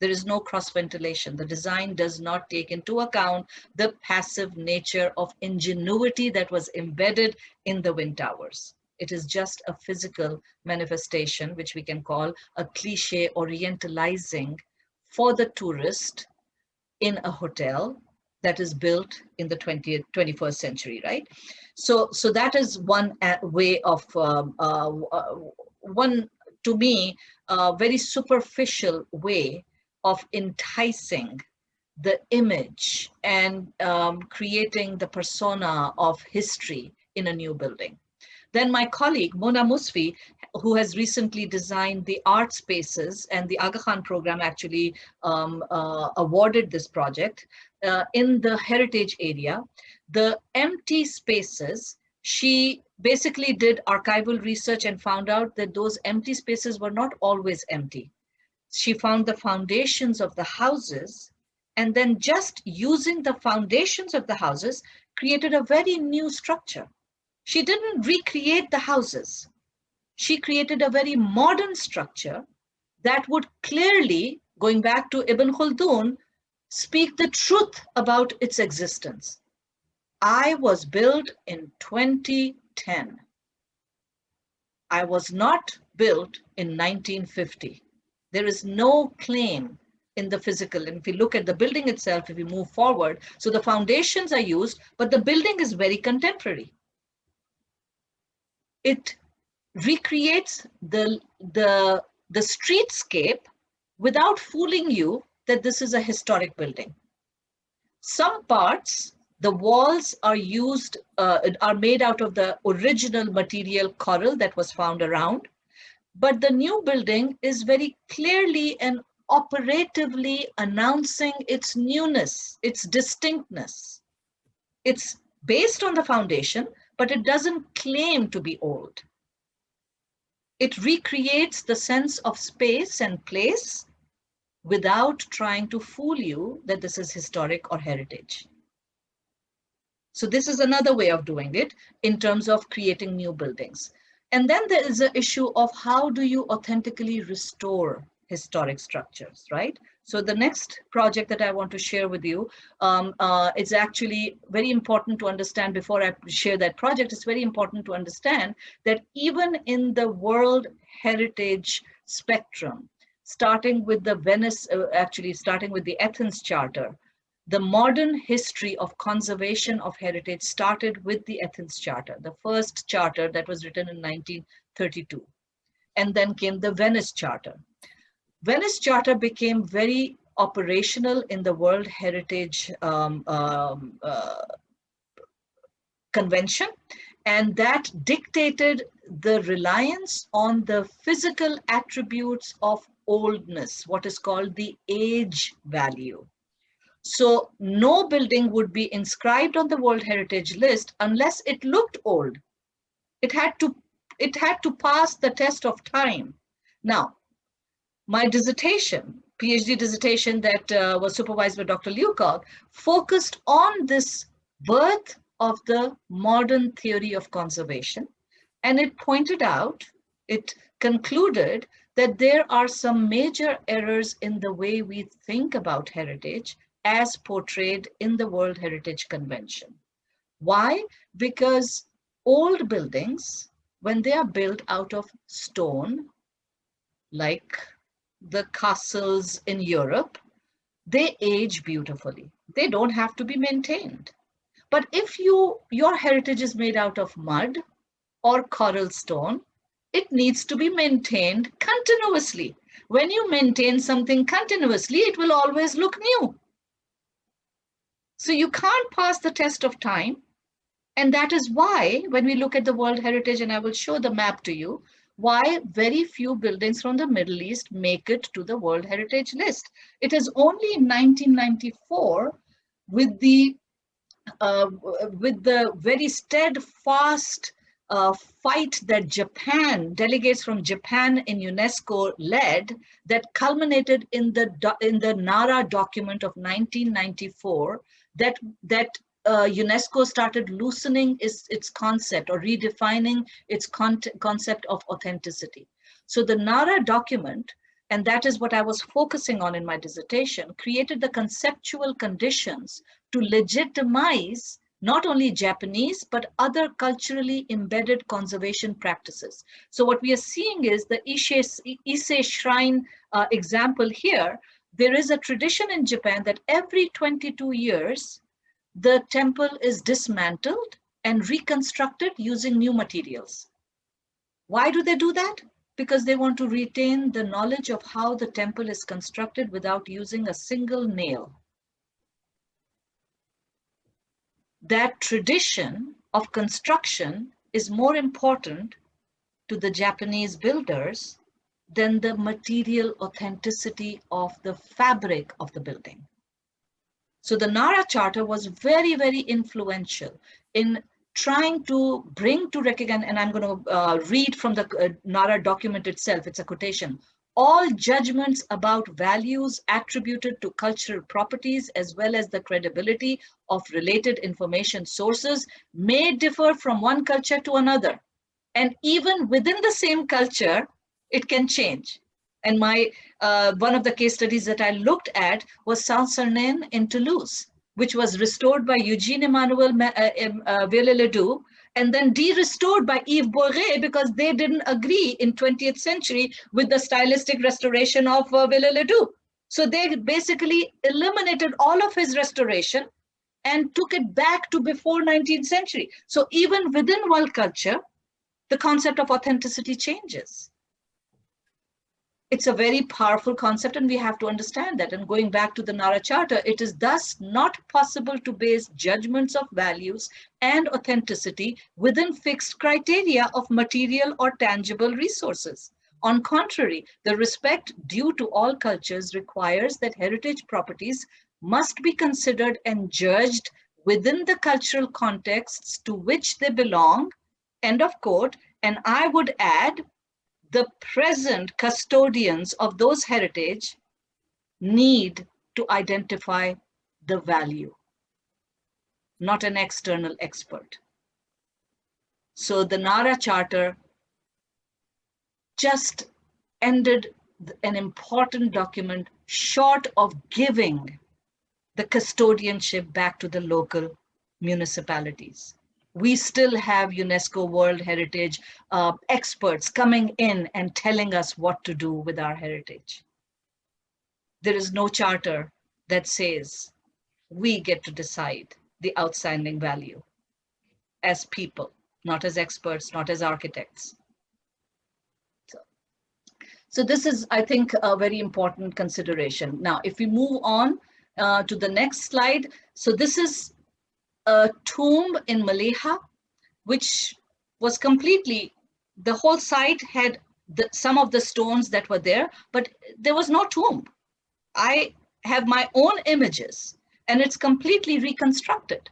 There is no cross ventilation. The design does not take into account the passive nature of ingenuity that was embedded in the wind towers. It is just a physical manifestation, which we can call a cliche orientalizing for the tourist in a hotel that is built in the 21st century, right? So that is one way of, one, to me, very superficial way of enticing the image and creating the persona of history in a new building. Then my colleague, Mona Musfi, who has recently designed the art spaces, and the Aga Khan program actually awarded this project in the heritage area. The empty spaces, she basically did archival research and found out that those empty spaces were not always empty. She found the foundations of the houses, and then just using the foundations of the houses created a very new structure. She didn't recreate the houses. She created a very modern structure that would clearly, going back to Ibn Khaldun, speak the truth about its existence. I was built in 2010. I was not built in 1950. There is no claim in the physical. And if we look at the building itself, if we move forward, so the foundations are used, but the building is very contemporary. It recreates the streetscape without fooling you that this is a historic building. Some parts, the walls are used, are made out of the original material coral that was found around, but the new building is very clearly and operatively announcing its newness, its distinctness. It's based on the foundation, but it doesn't claim to be old. It recreates the sense of space and place without trying to fool you that this is historic or heritage. So this is another way of doing it in terms of creating new buildings. And then there is the issue of how do you authentically restore historic structures, right? So the next project that I want to share with you, it's actually very important to understand before I share that project, it's very important to understand that even in the World Heritage spectrum, starting with the starting with the Athens Charter, the modern history of conservation of heritage started with the Athens Charter, the first charter that was written in 1932. And then came the Venice Charter. Venice Charter became very operational in the World Heritage Convention, and that dictated the reliance on the physical attributes of oldness, what is called the age value. So no building would be inscribed on the World Heritage List unless it looked old. It had to pass the test of time. Now, my dissertation, PhD dissertation that was supervised by Dr. Leacock, focused on this birth of the modern theory of conservation. And it pointed out, it concluded that there are some major errors in the way we think about heritage as portrayed in the World Heritage Convention. Why? Because old buildings, when they are built out of stone, like the castles in Europe, they age beautifully. They don't have to be maintained. But if your heritage is made out of mud or coral stone, it needs to be maintained continuously. When you maintain something continuously, it will always look new. So you can't pass the test of time. And that is why when we look at the World Heritage, and I will show the map to you, why very few buildings from the Middle East make it to the World Heritage List. It is only in 1994 with the very steadfast fight that delegates from Japan in UNESCO led, that culminated in the Nara document of 1994, that UNESCO started loosening its concept or redefining its concept of authenticity. So the Nara document, and that is what I was focusing on in my dissertation, created the conceptual conditions to legitimize not only Japanese, but other culturally embedded conservation practices. So what we are seeing is the Ise Shrine example here. There is a tradition in Japan that every 22 years, the temple is dismantled and reconstructed using new materials. Why do they do that? Because they want to retain the knowledge of how the temple is constructed without using a single nail. That tradition of construction is more important to the Japanese builders than the material authenticity of the fabric of the building. So the Nara Charter was very, very influential in trying to bring to recognition, and I'm going to read from the Nara document itself, it's a quotation, all judgments about values attributed to cultural properties as well as the credibility of related information sources may differ from one culture to another. And even within the same culture, it can change. And my one of the case studies that I looked at was Saint-Sernin in Toulouse, which was restored by Eugene Emmanuel Viollet-le-Duc, and then de-restored by Yves Bourret because they didn't agree in 20th century with the stylistic restoration of Viollet-le-Duc. So they basically eliminated all of his restoration and took it back to before 19th century. So even within world culture, the concept of authenticity changes. It's a very powerful concept, and we have to understand that. And going back to the Nara Charter, it is thus not possible to base judgments of values and authenticity within fixed criteria of material or tangible resources. On contrary, the respect due to all cultures requires that heritage properties must be considered and judged within the cultural contexts to which they belong, end of quote. And I would add, the present custodians of those heritage need to identify the value, not an external expert. So the Nara Charter just ended an important document short of giving the custodianship back to the local municipalities. We still have UNESCO World Heritage experts coming in and telling us what to do with our heritage. There is no charter that says we get to decide the outstanding value as people, not as experts, not as architects. So this is, I think, a very important consideration. Now, if we move on to the next slide. So this is a tomb in Maleha, which was completely, the whole site had some of the stones that were there, but there was no tomb. I have my own images, and it's completely reconstructed.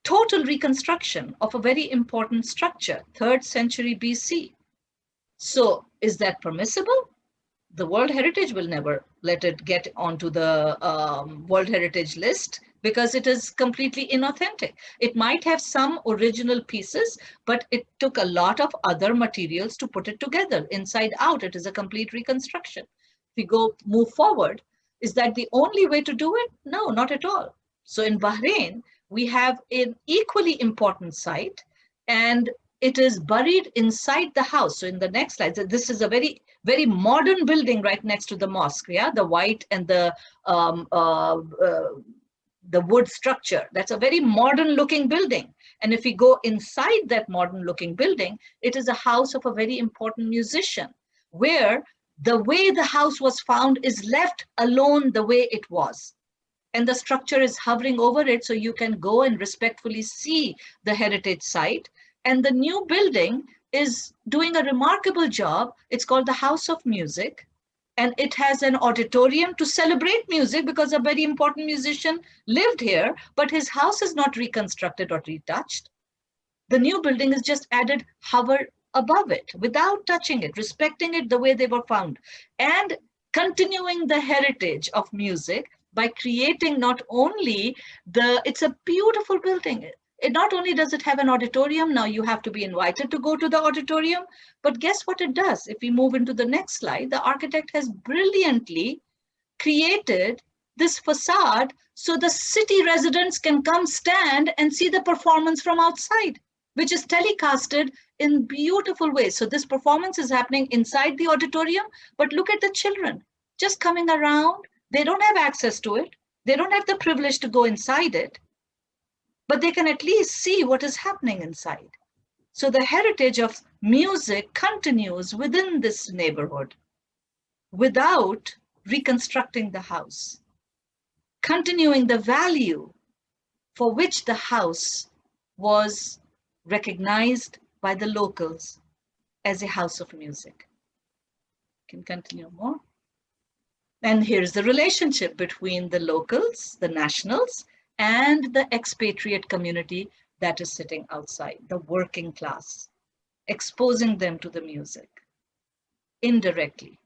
Total reconstruction of a very important structure, 3rd century BC. So is that permissible? The World Heritage will never let it get onto the World Heritage list because it is completely inauthentic. It might have some original pieces, but it took a lot of other materials to put it together. Inside out, it is a complete reconstruction. If we move forward, is that the only way to do it? No, not at all. So in Bahrain, we have an equally important site, and it is buried inside the house. So in the next slide, so this is a very, very modern building right next to the mosque. Yeah, the white and the wood structure. That's a very modern looking building. And if we go inside that modern looking building, it is a house of a very important musician, where the way the house was found is left alone the way it was. And the structure is hovering over it, so you can go and respectfully see the heritage site. And the new building is doing a remarkable job. It's called the House of Music. And it has an auditorium to celebrate music because a very important musician lived here, but his house is not reconstructed or retouched. The new building is just added, hover above it without touching it, respecting it the way they were found, and continuing the heritage of music by creating not only it's a beautiful building. It not only does it have an auditorium, now you have to be invited to go to the auditorium, but guess what it does? If we move into the next slide, the architect has brilliantly created this facade so the city residents can come stand and see the performance from outside, which is telecasted in beautiful ways. So this performance is happening inside the auditorium, but look at the children just coming around. They don't have access to it. They don't have the privilege to go inside it, but they can at least see what is happening inside. So the heritage of music continues within this neighborhood without reconstructing the house, continuing the value for which the house was recognized by the locals as a house of music. Can continue more. And here's the relationship between the locals, the nationals, and the expatriate community that is sitting outside, the working class, exposing them to the music indirectly.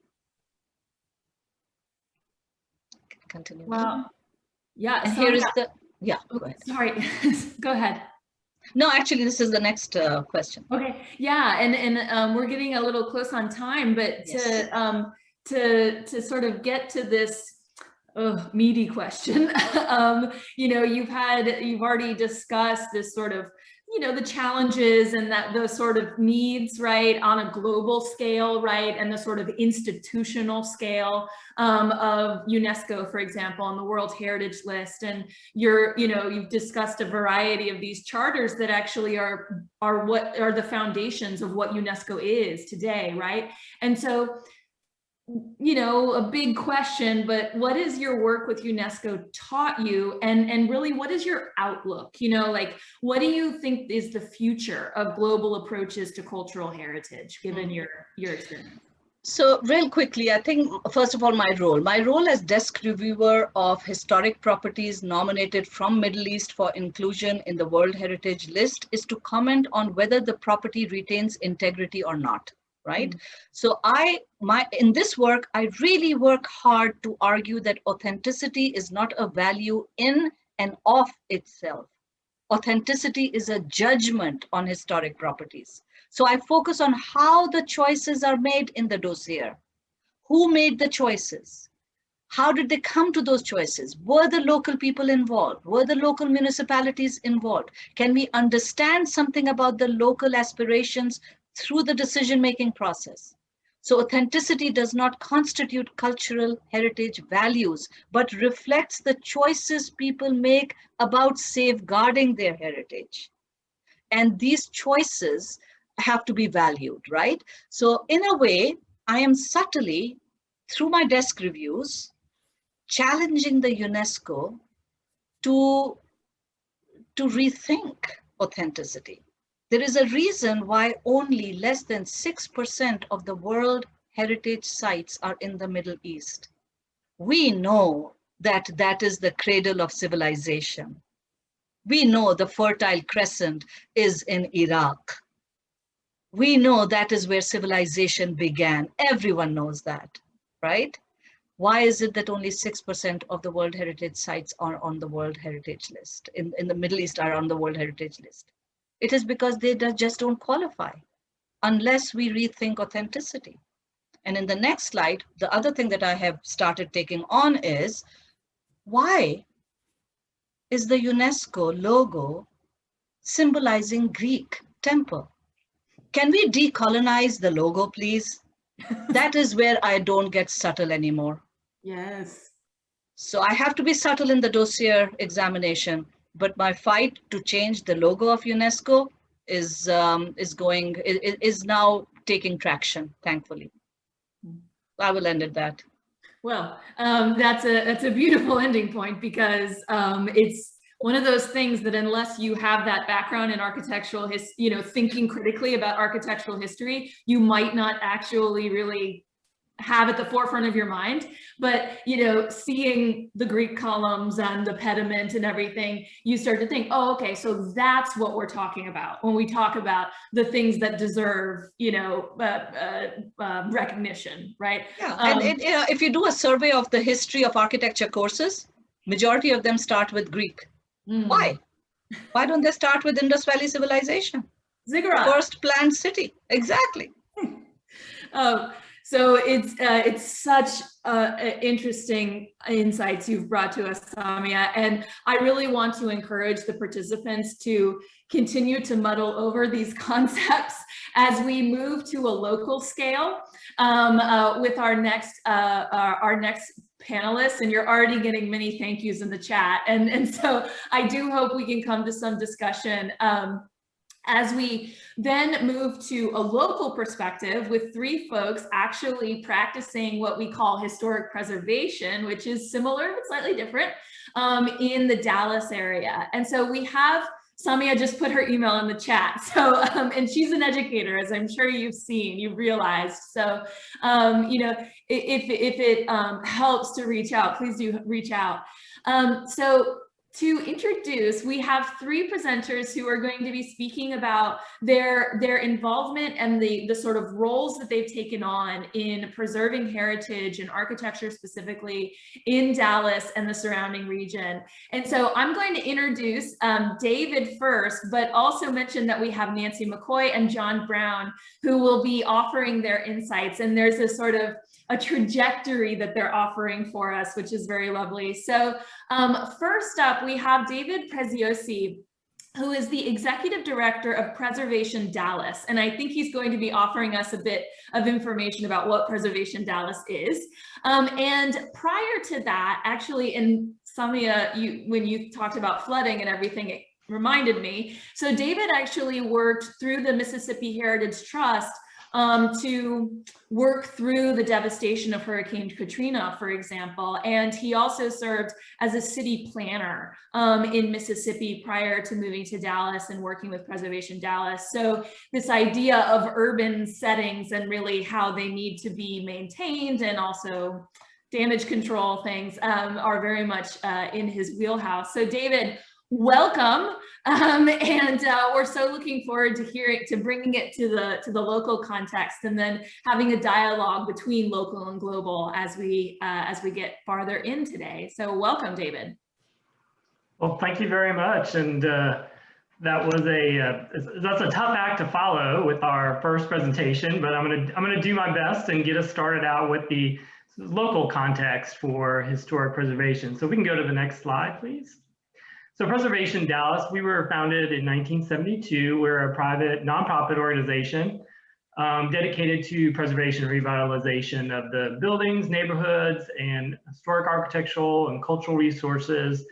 Continue. Wow. Yeah. And here is the, yeah, go ahead. Sorry, go ahead. No, actually, this is the next question. Okay. Yeah, and we're getting a little close on time, but yes, to sort of get to this meaty question, you know, you've already discussed this sort of you know, the challenges and that those sort of needs, right, on a global scale, right, and the sort of institutional scale of UNESCO, for example, on the World Heritage List. And you've discussed a variety of these charters that actually are what are the foundations of what UNESCO is today, right? And so, you know, a big question, but what has your work with UNESCO taught you? And really, what is your outlook? You know, like, what do you think is the future of global approaches to cultural heritage, given your experience? So real quickly, I think, first of all, my role as desk reviewer of historic properties nominated from Middle East for inclusion in the World Heritage List is to comment on whether the property retains integrity or not, right? So in this work, I really work hard to argue that authenticity is not a value in and of itself. Authenticity is a judgment on historic properties. So I focus on how the choices are made in the dossier. Who made the choices? How did they come to those choices? Were the local people involved? Were the local municipalities involved? Can we understand something about the local aspirations through the decision-making process? So authenticity does not constitute cultural heritage values, but reflects the choices people make about safeguarding their heritage. And these choices have to be valued, right? So in a way, I am subtly, through my desk reviews, challenging the UNESCO to rethink authenticity. There is a reason why only less than 6% of the world heritage sites are in the Middle East. We know that that is the cradle of civilization. We know the Fertile Crescent is in Iraq. We know that is where civilization began. Everyone knows that, right? Why is it that only 6% of the World Heritage sites are on the World Heritage List, in the Middle East are on the World Heritage List? It is because they just don't qualify unless we rethink authenticity. And in the next slide, the other thing that I have started taking on is, why is the UNESCO logo symbolizing Greek temple? Can we decolonize the logo, please? That is where I don't get subtle anymore. Yes. So I have to be subtle in the dossier examination, but my fight to change the logo of UNESCO is now taking traction, thankfully. I will end at that. Well, that's a beautiful ending point, because it's one of those things that unless you have that background in architectural thinking critically about architectural history, you might not actually really have at the forefront of your mind. But, you know, seeing the Greek columns and the pediment and everything, you start to think, oh, okay, so that's what we're talking about when we talk about the things that deserve, recognition, right? Yeah, and if you do a survey of the history of architecture courses, majority of them start with Greek. Why? Why don't they start with Indus Valley civilization? Ziggurat. The first planned city, exactly. So it's such interesting insights you've brought to us, Samia, and I really want to encourage the participants to continue to muddle over these concepts as we move to a local scale with our next panelists, and you're already getting many thank yous in the chat, and so I do hope we can come to some discussion as we then move to a local perspective with three folks actually practicing what we call historic preservation, which is similar but slightly different, in the Dallas area. And so we have Samia just put her email in the chat. So, and she's an educator, as I'm sure you've realized. So, if it helps to reach out, please do reach out. So to introduce, we have three presenters who are going to be speaking about their involvement and the sort of roles that they've taken on in preserving heritage and architecture specifically in Dallas and the surrounding region. And so I'm going to introduce David first, but also mention that we have Nancy McCoy and John Brown who will be offering their insights. And there's a sort of a trajectory that they're offering for us, which is very lovely. So first up, we have David Preziosi, who is the executive director of Preservation Dallas. And I think he's going to be offering us a bit of information about what Preservation Dallas is. And prior to that, actually, in Samia, when you talked about flooding and everything, it reminded me. So David actually worked through the Mississippi Heritage Trust to work through the devastation of Hurricane Katrina, for example. And he also served as a city planner in Mississippi prior to moving to Dallas and working with Preservation Dallas. So this idea of urban settings and really how they need to be maintained and also damage control things are very much in his wheelhouse. So David, welcome, and we're so looking forward to bringing it to the local context, and then having a dialogue between local and global as we get farther in today. So welcome, David. Well, thank you very much, and that's a tough act to follow with our first presentation, but I'm gonna do my best and get us started out with the local context for historic preservation. So we can go to the next slide, please. So Preservation Dallas, we were founded in 1972. We're a private nonprofit organization dedicated to preservation and revitalization of the buildings, neighborhoods, and historic architectural and cultural resources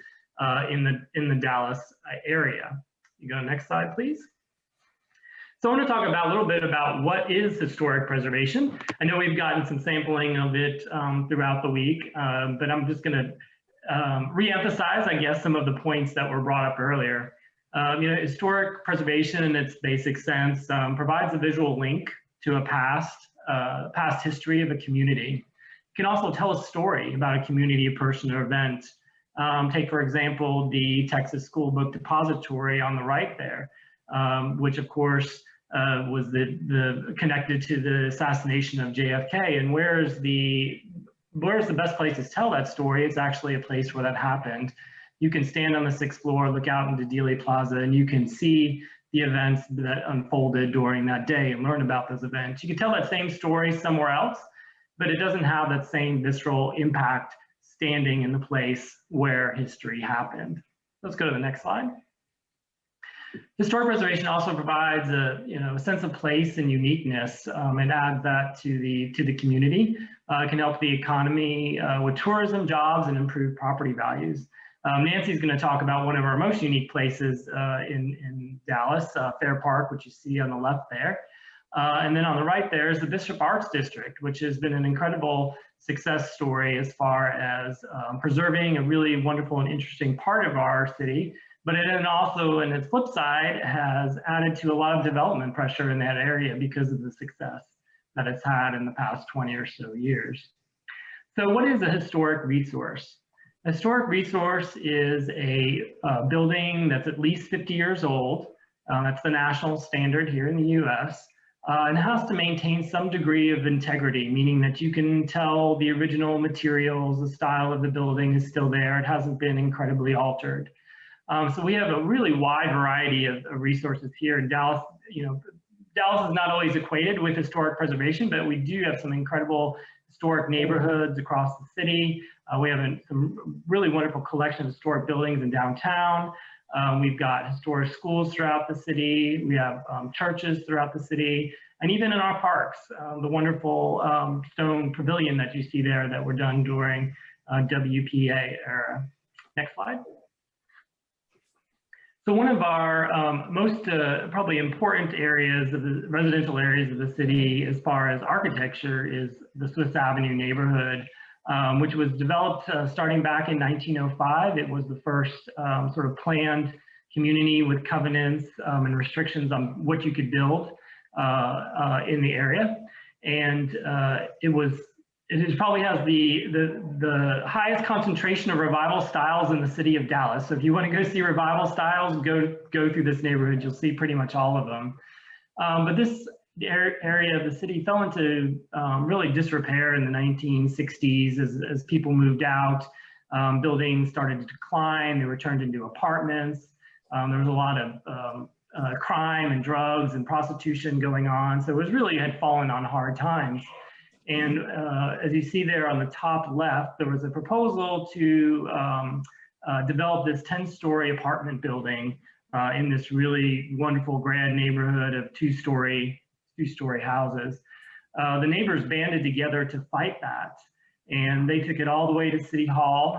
in the Dallas area. You go to the next slide, please. So I want to talk a little bit about what is historic preservation. I know we've gotten some sampling of it throughout the week, but I'm just going to re-emphasize, I guess, some of the points that were brought up earlier. Historic preservation in its basic sense provides a visual link to a past history of a community. It can also tell a story about a community, a person, or event. Take, for example, the Texas School Book Depository on the right there, which of course was connected to the assassination of JFK. And where's the best place to tell that story? It's actually a place where that happened. You can stand on the 6th floor, look out into Dealey Plaza, and you can see the events that unfolded during that day and learn about those events. You can tell that same story somewhere else, but it doesn't have that same visceral impact standing in the place where history happened. Let's go to the next slide. Historic preservation also provides a sense of place and uniqueness, and adds that to the community. It can help the economy with tourism, jobs, and improve property values. Nancy's going to talk about one of our most unique places in Dallas, Fair Park, which you see on the left there. And then on the right there is the Bishop Arts District, which has been an incredible success story as far as preserving a really wonderful and interesting part of our city. But it then also, in its flip side, has added to a lot of development pressure in that area because of the success that it's had in the past 20 or so years. So what is a historic resource? A historic resource is a building that's at least 50 years old. That's the national standard here in the US. And has to maintain some degree of integrity, meaning that you can tell the original materials, the style of the building is still there. It hasn't been incredibly altered. So we have a really wide variety of resources here in Dallas. Dallas is not always equated with historic preservation, but we do have some incredible historic neighborhoods across the city. We have some really wonderful collection of historic buildings in downtown. We've got historic schools throughout the city. We have churches throughout the city, and even in our parks, the wonderful stone pavilion that you see there that were done during WPA era. Next slide. So one of our most probably important areas of the residential areas of the city as far as architecture is the Swiss Avenue neighborhood, which was developed starting back in 1905. It was the first sort of planned community with covenants and restrictions on what you could build in the area. And it probably has the highest concentration of revival styles in the city of Dallas. So if you want to go see revival styles, go through this neighborhood, you'll see pretty much all of them. But this area of the city fell into really disrepair in the 1960s as people moved out. Buildings started to decline, they were turned into apartments. There was a lot of crime and drugs and prostitution going on. So it had fallen on hard times. And as you see there on the top left, there was a proposal to develop this 10-story apartment building in this really wonderful grand neighborhood of two-story houses. The neighbors banded together to fight that, and they took it all the way to City Hall.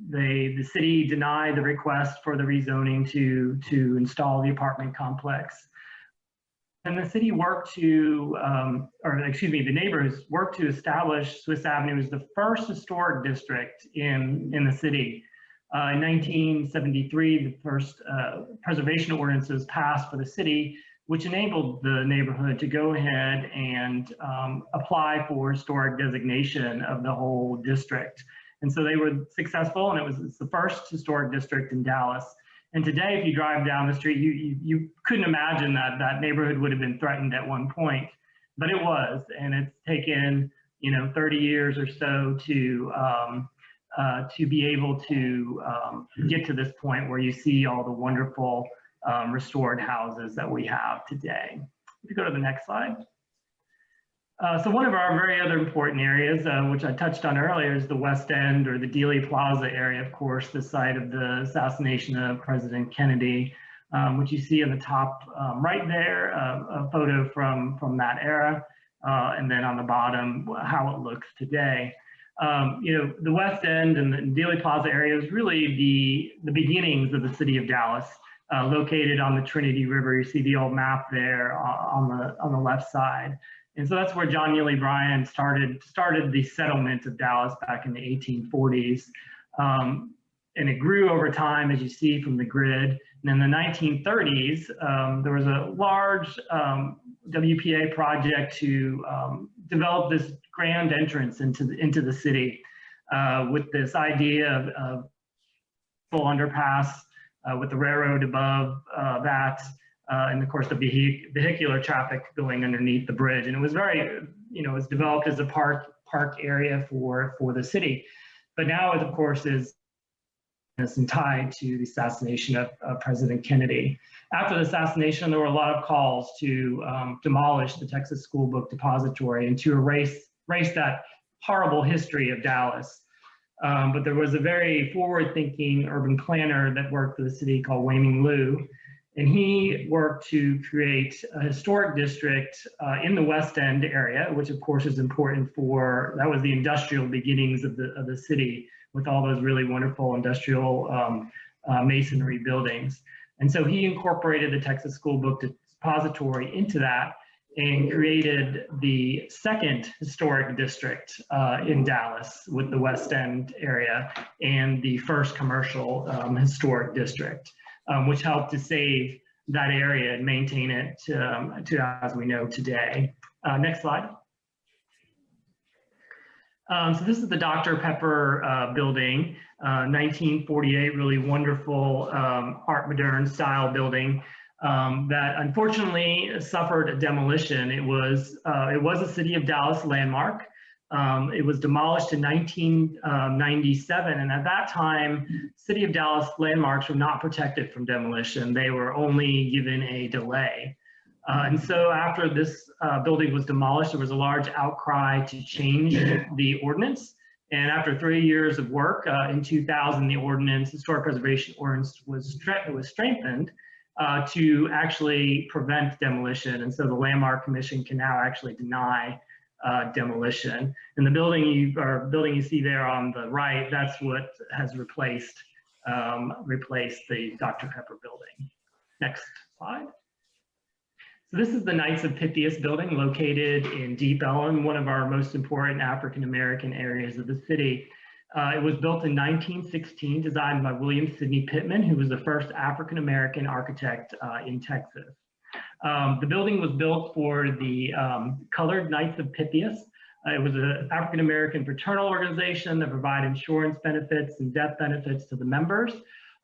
The city denied the request for the rezoning to install the apartment complex. And the city worked to, the neighbors worked to establish Swiss Avenue as the first historic district in the city. In 1973, the first preservation ordinance was passed for the city, which enabled the neighborhood to go ahead and apply for historic designation of the whole district. And so they were successful, and it's the first historic district in Dallas. And today, if you drive down the street, you couldn't imagine that that neighborhood would have been threatened at one point, but it was. And it's taken 30 years or so to be able to get to this point where you see all the wonderful restored houses that we have today. If you go to the next slide. So one of our very other important areas, which I touched on earlier, is the West End, or the Dealey Plaza area, of course, the site of the assassination of President Kennedy, which you see in the top right there, a photo from that era, and then on the bottom, how it looks today. The West End and the Dealey Plaza area is really the beginnings of the city of Dallas, located on the Trinity River. You see the old map there on the left side. And so that's where John Neely Bryan started the settlement of Dallas back in the 1840s. And it grew over time, as you see from the grid. And in the 1930s, there was a large WPA project to develop this grand entrance into the city with this idea of full underpass with the railroad above that. And of course, the vehicular traffic going underneath the bridge. And it was very, it was developed as a park area for the city. But now it, of course, is tied to the assassination of President Kennedy. After the assassination, there were a lot of calls to demolish the Texas School Book Depository and to erase that horrible history of Dallas. But there was a very forward-thinking urban planner that worked for the city called Wayne Liu. And he worked to create a historic district in the West End area, which of course is important that was the industrial beginnings of the city with all those really wonderful industrial masonry buildings. And so he incorporated the Texas School Book Depository into that and created the second historic district in Dallas with the West End area and the first commercial historic district. Which helped to save that area and maintain it to as we know today. Next slide. So this is the Dr. Pepper building, 1948, really wonderful Art Moderne style building that unfortunately suffered a demolition. It was a City of Dallas landmark. It was demolished in 1997, and at that time, City of Dallas landmarks were not protected from demolition. They were only given a delay. And so after this building was demolished, there was a large outcry to change the ordinance. And after 3 years of work, in 2000, the historic preservation ordinance was strengthened to actually prevent demolition. And so the Landmark Commission can now actually deny demolition. And the building you see there on the right, that's what has replaced the Dr. Pepper building. Next slide. So this is the Knights of Pythias building located in Deep Ellum, one of our most important African-American areas of the city. It was built in 1916, designed by William Sidney Pittman, who was the first African-American architect in Texas. The building was built for the Colored Knights of Pythias. It was an African-American fraternal organization that provided insurance benefits and death benefits to the members.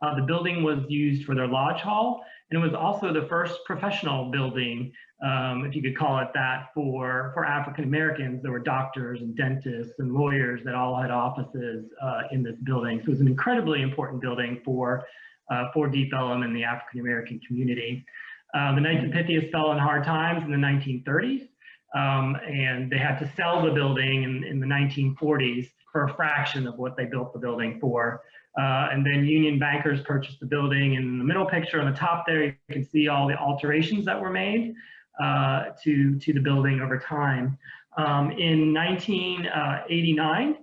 The building was used for their lodge hall, and it was also the first professional building, if you could call it that, for African-Americans. There were doctors and dentists and lawyers that all had offices in this building. So it was an incredibly important building for Deep Ellum and the African-American community. The Knights of Pythias fell in hard times in the 1930s, and they had to sell the building in the 1940s for a fraction of what they built the building for. And then union bankers purchased the building. And in the middle picture on the top there, you can see all the alterations that were made to the building over time. In 1989,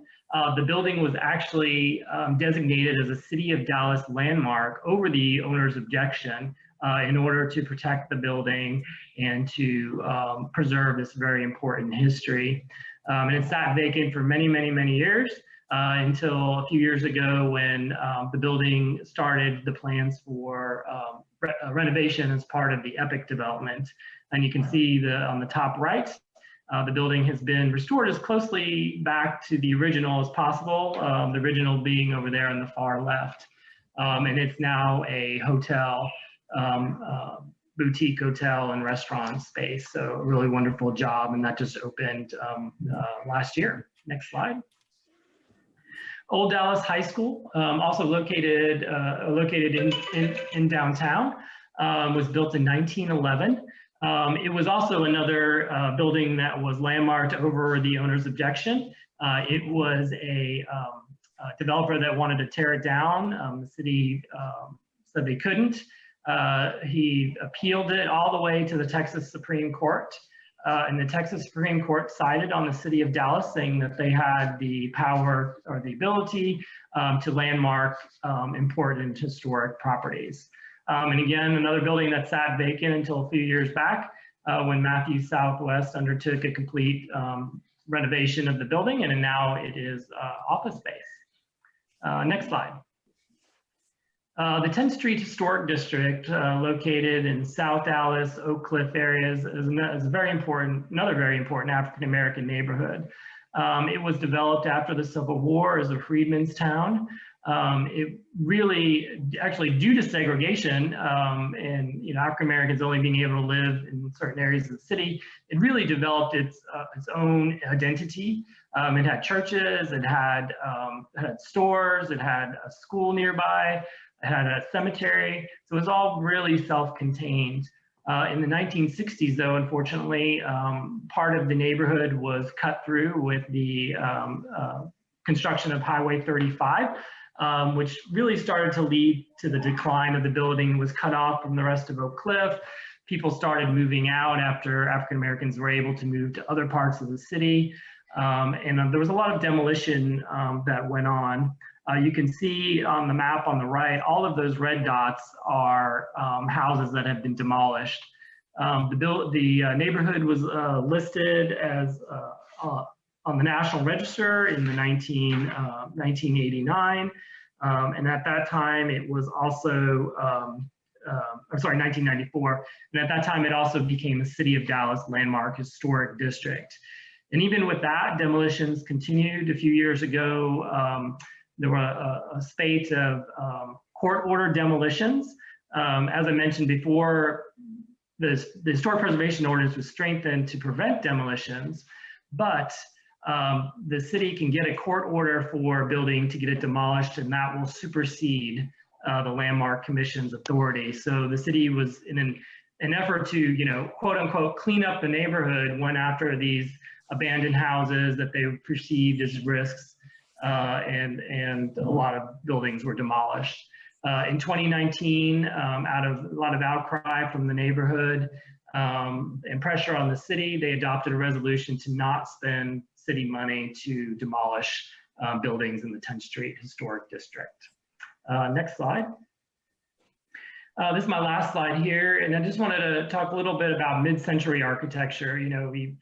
the building was actually designated as a City of Dallas landmark over the owner's objection in order to protect the building and to preserve this very important history. And it sat vacant for many, many, many years until a few years ago when the building started the plans for renovation as part of the EPIC development. And you can see on the top right, the building has been restored as closely back to the original as possible, the original being over there on the far left. And it's now a hotel, boutique hotel and restaurant space. So a really wonderful job, and that just opened last year. Next slide. Old Dallas High School, also located in downtown, was built in 1911. It was also another building that was landmarked over the owner's objection. It was a developer that wanted to tear it down. The city said they couldn't. He appealed it all the way to the Texas Supreme Court. And the Texas Supreme Court sided on the City of Dallas, saying that they had the power or the ability to landmark important historic properties. And again, another building that sat vacant until a few years back when Matthews Southwest undertook a complete renovation of the building, and now it is office space. Next slide. The 10th Street Historic District, located in South Dallas, Oak Cliff areas, is another very important African-American neighborhood. It was developed after the Civil War as a freedmen's town. It really, actually, due to segregation and African Americans only being able to live in certain areas of the city, it really developed its own identity. It had churches, it had stores, it had a school nearby, it had a cemetery. So it was all really self-contained. In the 1960s, though, unfortunately, part of the neighborhood was cut through with the construction of Highway 35. Which really started to lead to the decline of the building, was cut off from the rest of Oak Cliff. People started moving out after African Americans were able to move to other parts of the city. And there was a lot of demolition that went on. You can see on the map on the right, all of those red dots are houses that have been demolished. The neighborhood was listed as on the National Register in the 1989. And at that time, it was also, 1994. And at that time, it also became a City of Dallas Landmark Historic District. And even with that, demolitions continued. A few years ago, there were a spate of court-ordered demolitions. As I mentioned before, the Historic Preservation Ordinance was strengthened to prevent demolitions, but the city can get a court order for a building to get it demolished, and that will supersede the Landmark Commission's authority. So the city was in an effort to, quote unquote, clean up the neighborhood, went after these abandoned houses that they perceived as risks, and a lot of buildings were demolished. In 2019, out of a lot of outcry from the neighborhood and pressure on the city, they adopted a resolution to not spend city money to demolish buildings in the 10th Street Historic District. Next slide. This is my last slide here, and I just wanted to talk a little bit about mid-century architecture. We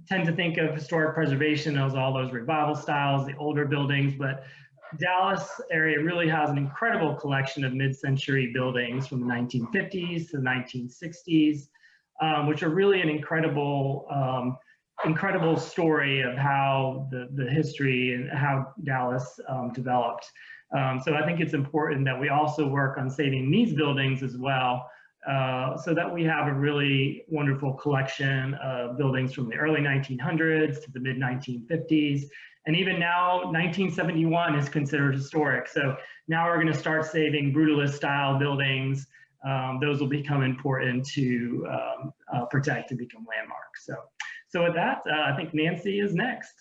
tend to think of historic preservation as all those revival styles, the older buildings, but Dallas area really has an incredible collection of mid-century buildings from the 1950s to the 1960s, which are really an incredible story of how the history and how Dallas developed. So I think it's important that we also work on saving these buildings as well, so that we have a really wonderful collection of buildings from the early 1900s to the mid 1950s. And even now, 1971 is considered historic. So now we're going to start saving brutalist style buildings. Those will become important to protect and become landmarks. So with that, I think Nancy is next.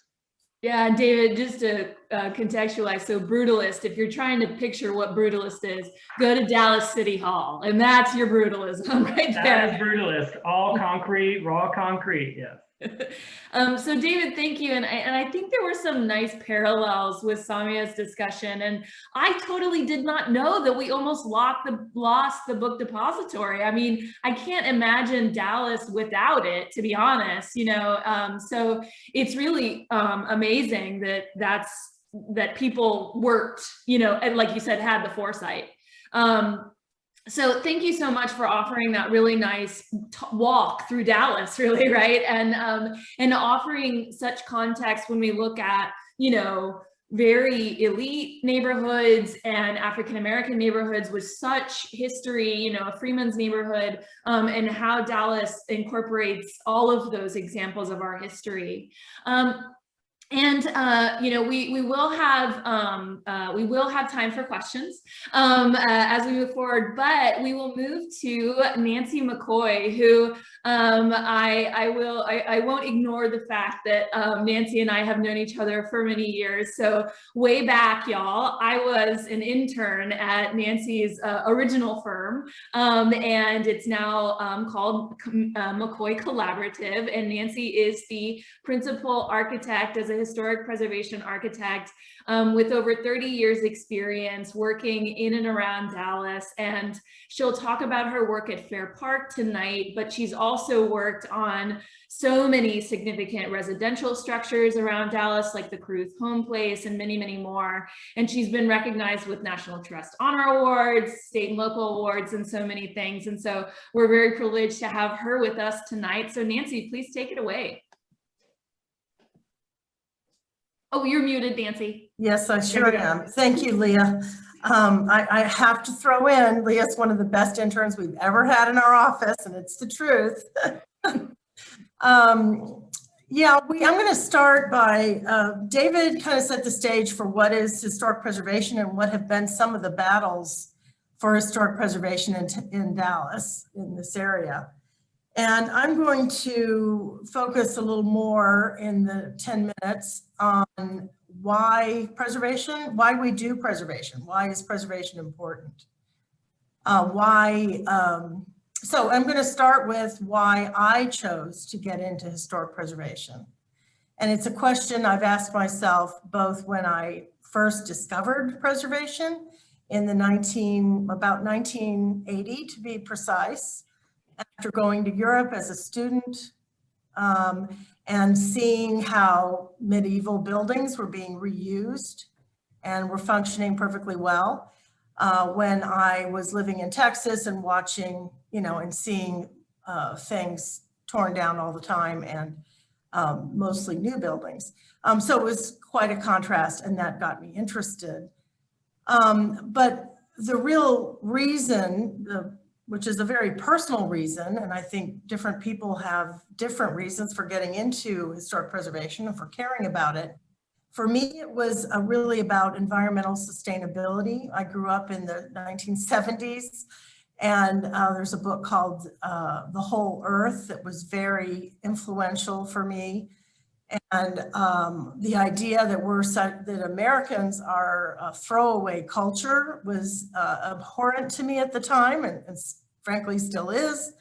Yeah, David, just to contextualize, so brutalist, if you're trying to picture what brutalist is, go to Dallas City Hall, and that's your brutalism right there. That is brutalist, all concrete, raw concrete, yes. So David, thank you. And I think there were some nice parallels with Samia's discussion. And I totally did not know that we almost lost the book depository. I mean, I can't imagine Dallas without it, to be honest, you know. So it's really amazing that people worked, you know, and like you said, had the foresight. So thank you so much for offering that really nice walk through Dallas, really, right? And offering such context when we look at, you know, very elite neighborhoods and African-American neighborhoods with such history, you know, Freeman's neighborhood, and how Dallas incorporates all of those examples of our history. And you know, we will have time for questions as we move forward, but we will move to Nancy McCoy, who I won't ignore the fact that Nancy and I have known each other for many years. So way back, y'all, I was an intern at Nancy's original firm, and it's now called McCoy Collaborative, and Nancy is the principal architect as a historic preservation architect with over 30 years experience working in and around Dallas. And she'll talk about her work at Fair Park tonight, but she's also worked on so many significant residential structures around Dallas, like the Cruz Home Place and many, many more. And she's been recognized with National Trust Honor Awards, state and local awards, and so many things. And so we're very privileged to have her with us tonight. So Nancy, please take it away. Oh, you're muted, Nancy. Yes, I sure am. Thank you, Leah. I have to throw in, Leah's one of the best interns we've ever had in our office, and it's the truth. Yeah, I'm going to start by, David kind of set the stage for what is historic preservation and what have been some of the battles for historic preservation in Dallas, in this area. And I'm going to focus a little more in the 10 minutes on why preservation, why we do preservation, why is preservation important, so I'm going to start with why I chose to get into historic preservation. And it's a question I've asked myself both when I first discovered preservation in the about 1980 to be precise, after going to Europe as a student and seeing how medieval buildings were being reused and were functioning perfectly well. When I was living in Texas and watching, you know, and seeing things torn down all the time and mostly new buildings. So it was quite a contrast, and that got me interested. But the real reason, which is a very personal reason, and I think different people have different reasons for getting into historic preservation and for caring about it. For me, it was really about environmental sustainability. I grew up in the 1970s, and there's a book called The Whole Earth that was very influential for me. And the idea that Americans are a throwaway culture was abhorrent to me at the time, and frankly still is,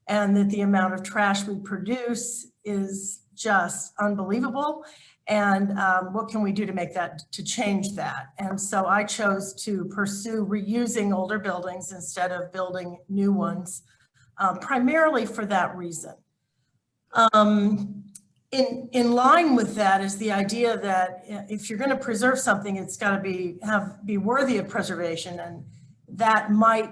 and that the amount of trash we produce is just unbelievable. And what can we do to change that? And so I chose to pursue reusing older buildings instead of building new ones, primarily for that reason. In line with that is the idea that if you're going to preserve something, it's got to be worthy of preservation, and that might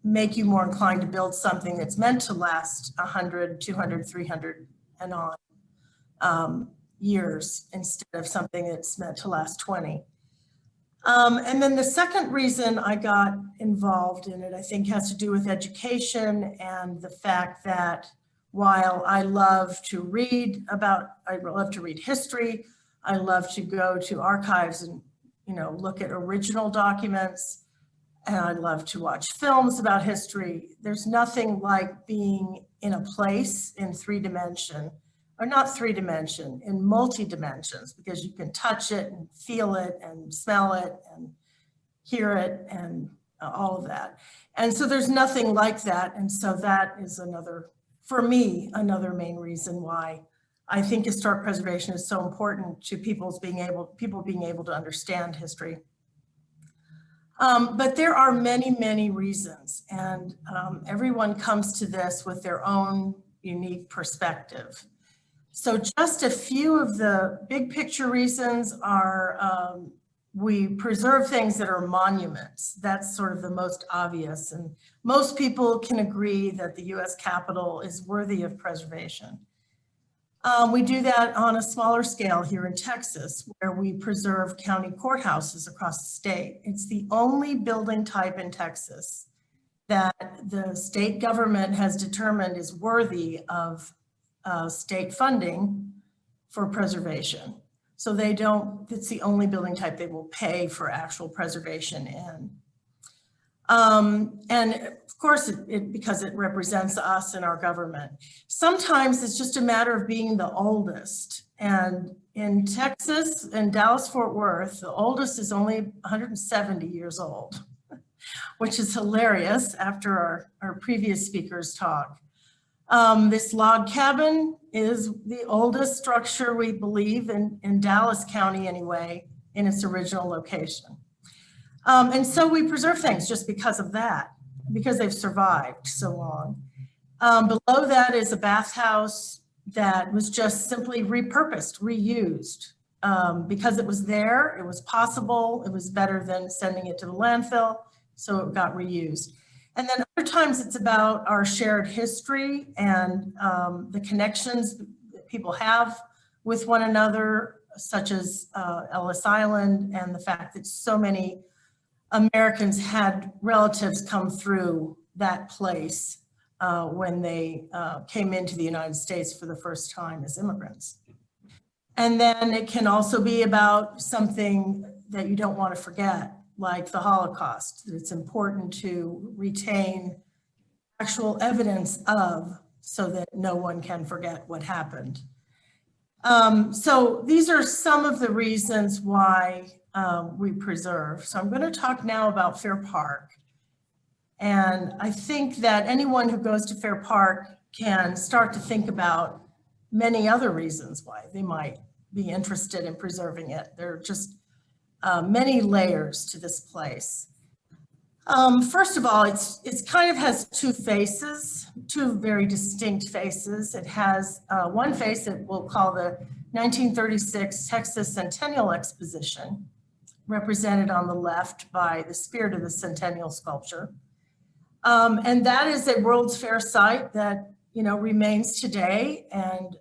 make you more inclined to build something that's meant to last 100, 200, 300 and on years instead of something that's meant to last 20. And then the second reason I got involved in it, I think, has to do with education and the fact that while I love to read history, I love to go to archives and, you know, look at original documents, and I love to watch films about history. There's nothing like being in a place in 3 dimension or not 3-dimension, in multi-dimensions, because you can touch it and feel it and smell it and hear it and all of that. And so there's nothing like that. And so that is another, for me, another main reason why I think historic preservation is so important to people being able to understand history. But there are many, many reasons, and everyone comes to this with their own unique perspective. So just a few of the big picture reasons are we preserve things that are monuments. That's sort of the most obvious, and most people can agree that the US Capitol is worthy of preservation. We do that on a smaller scale here in Texas, where we preserve county courthouses across the state. It's the only building type in Texas that the state government has determined is worthy of state funding for preservation. So they don't, it's the only building type they will pay for actual preservation in. And of course, because it represents us and our government. Sometimes it's just a matter of being the oldest. And in Texas and Dallas-Fort Worth, the oldest is only 170 years old, which is hilarious after our previous speaker's talk. This log cabin is the oldest structure, we believe, in Dallas County anyway, in its original location. And so we preserve things just because of that, because they've survived so long. Below that is a bathhouse that was just simply repurposed, reused. Because it was there, it was possible, it was better than sending it to the landfill, so it got reused. And then other times it's about our shared history and the connections that people have with one another, such as Ellis Island, and the fact that so many Americans had relatives come through that place when they came into the United States for the first time as immigrants. And then it can also be about something that you don't want to forget, like the Holocaust, that it's important to retain actual evidence of, so that no one can forget what happened. So these are some of the reasons why we preserve. So I'm going to talk now about Fair Park. And I think that anyone who goes to Fair Park can start to think about many other reasons why they might be interested in preserving it. There are just many layers to this place. First of all, it's kind of has two faces, two very distinct faces. It has one face that we'll call the 1936 Texas Centennial Exposition, represented on the left by the Spirit of the Centennial sculpture. And that is a World's Fair site that, you know, remains today, and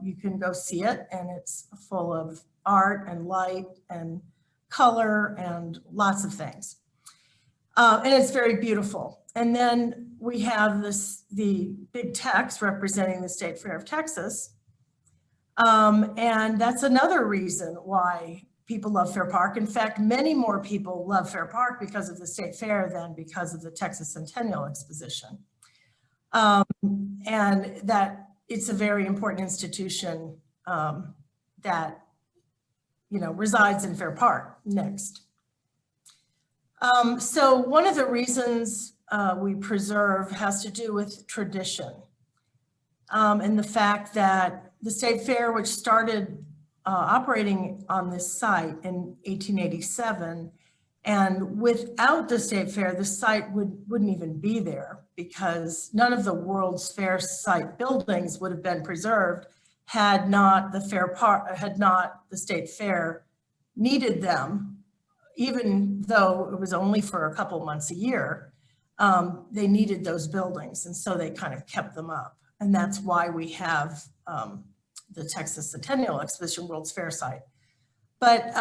you can go see it, and it's full of art and light and color and lots of things. And it's very beautiful. And then we have the big text representing the State Fair of Texas. And that's another reason why people love Fair Park. In fact, many more people love Fair Park because of the State Fair than because of the Texas Centennial Exposition. And that it's a very important institution that, you know, resides in Fair Park. Next. So one of the reasons we preserve has to do with tradition, and the fact that the State Fair, which started operating on this site in 1887, and without the State Fair, the site wouldn't even be there, because none of the World's Fair site buildings would have been preserved had not the State Fair needed them. Even though it was only for a couple months a year, they needed those buildings, and so they kind of kept them up. And that's why we have the Texas Centennial Exposition World's Fair site. But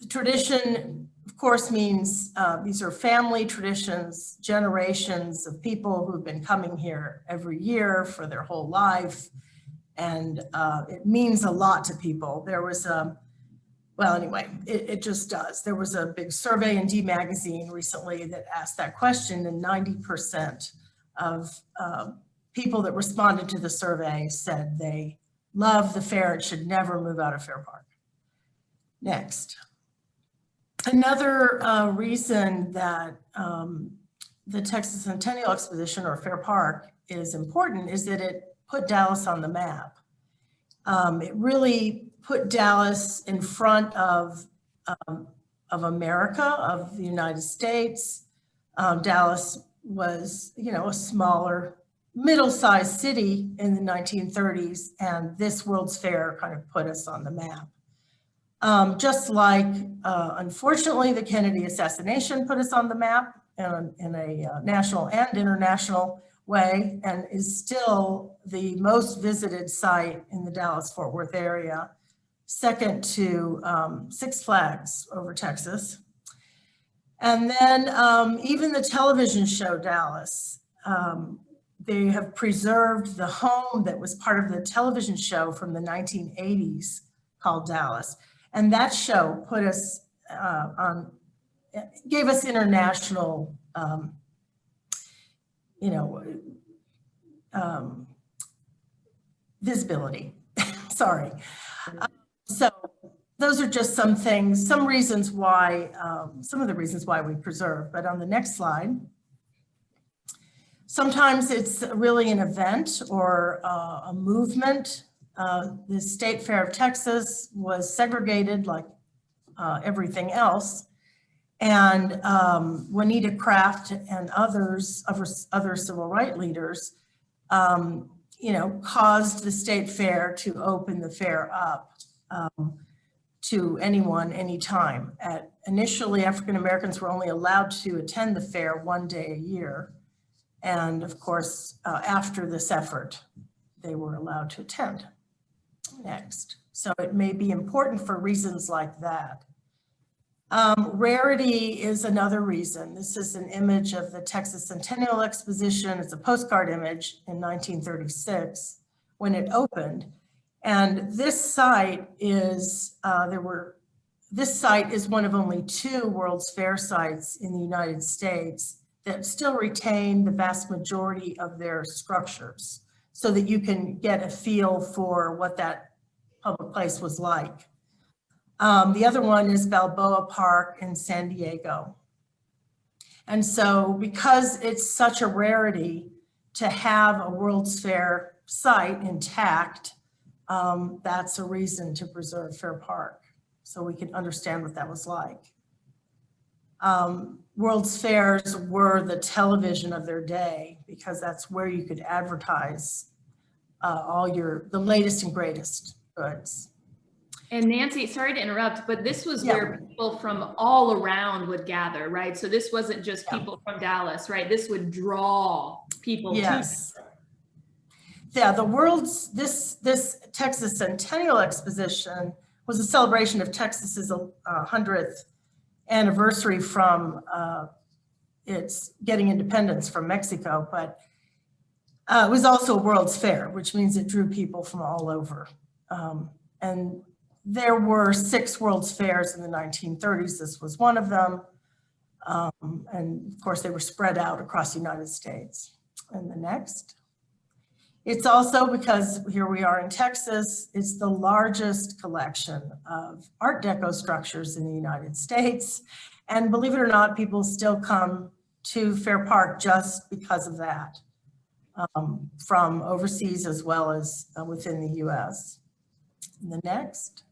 tradition, of course, means these are family traditions, generations of people who've been coming here every year for their whole life. And it means a lot to people. There was well, anyway, it just does. There was a big survey in D Magazine recently that asked that question, and 90% of people that responded to the survey said they love the fair. It should never move out of Fair Park. Next. Another reason that the Texas Centennial Exposition, or Fair Park, is important is that it put Dallas on the map. It really put Dallas in front of America, of the United States. Dallas was, a smaller, middle-sized city in the 1930s, and this World's Fair kind of put us on the map. Just like, unfortunately, the Kennedy assassination put us on the map in a national and international way, and is still the most visited site in the Dallas-Fort Worth area, second to Six Flags over Texas. And then even the television show Dallas, they have preserved the home that was part of the television show from the 1980s called Dallas. And that show put us gave us international, visibility. Sorry. So those are just some things, some reasons why, some of the reasons why we preserve. But on the next slide, sometimes it's really an event or a movement. The State Fair of Texas was segregated like everything else. And Juanita Craft and others, other civil rights leaders, caused the State Fair to open the fair up to anyone, anytime. Initially, African Americans were only allowed to attend the fair one day a year. And of course, after this effort, they were allowed to attend. Next. So it may be important for reasons like that. Rarity is another reason. This is an image of the Texas Centennial Exposition. It's a postcard image in 1936 when it opened. And this site is, this site is one of only 2 World's Fair sites in the United States that still retain the vast majority of their structures, so that you can get a feel for what that public place was like. The other one is Balboa Park in San Diego. And so because it's such a rarity to have a World's Fair site intact, that's a reason to preserve Fair Park, so we can understand what that was like. World's Fairs were the television of their day, because that's where you could advertise the latest and greatest goods. And Nancy, sorry to interrupt, but this was where people from all around would gather, right? So this wasn't just people from Dallas, right? This would draw people. Yes. Yeah, this Texas Centennial Exposition was a celebration of Texas's 100th anniversary from its getting independence from Mexico, but it was also a World's Fair, which means it drew people from all over. And there were 6 World's Fairs in the 1930s. This was one of them. And of course, they were spread out across the United States. And the next. It's also, because here we are in Texas, it's the largest collection of Art Deco structures in the United States. And believe it or not, people still come to Fair Park just because of that, from overseas as well as within the US. And the next.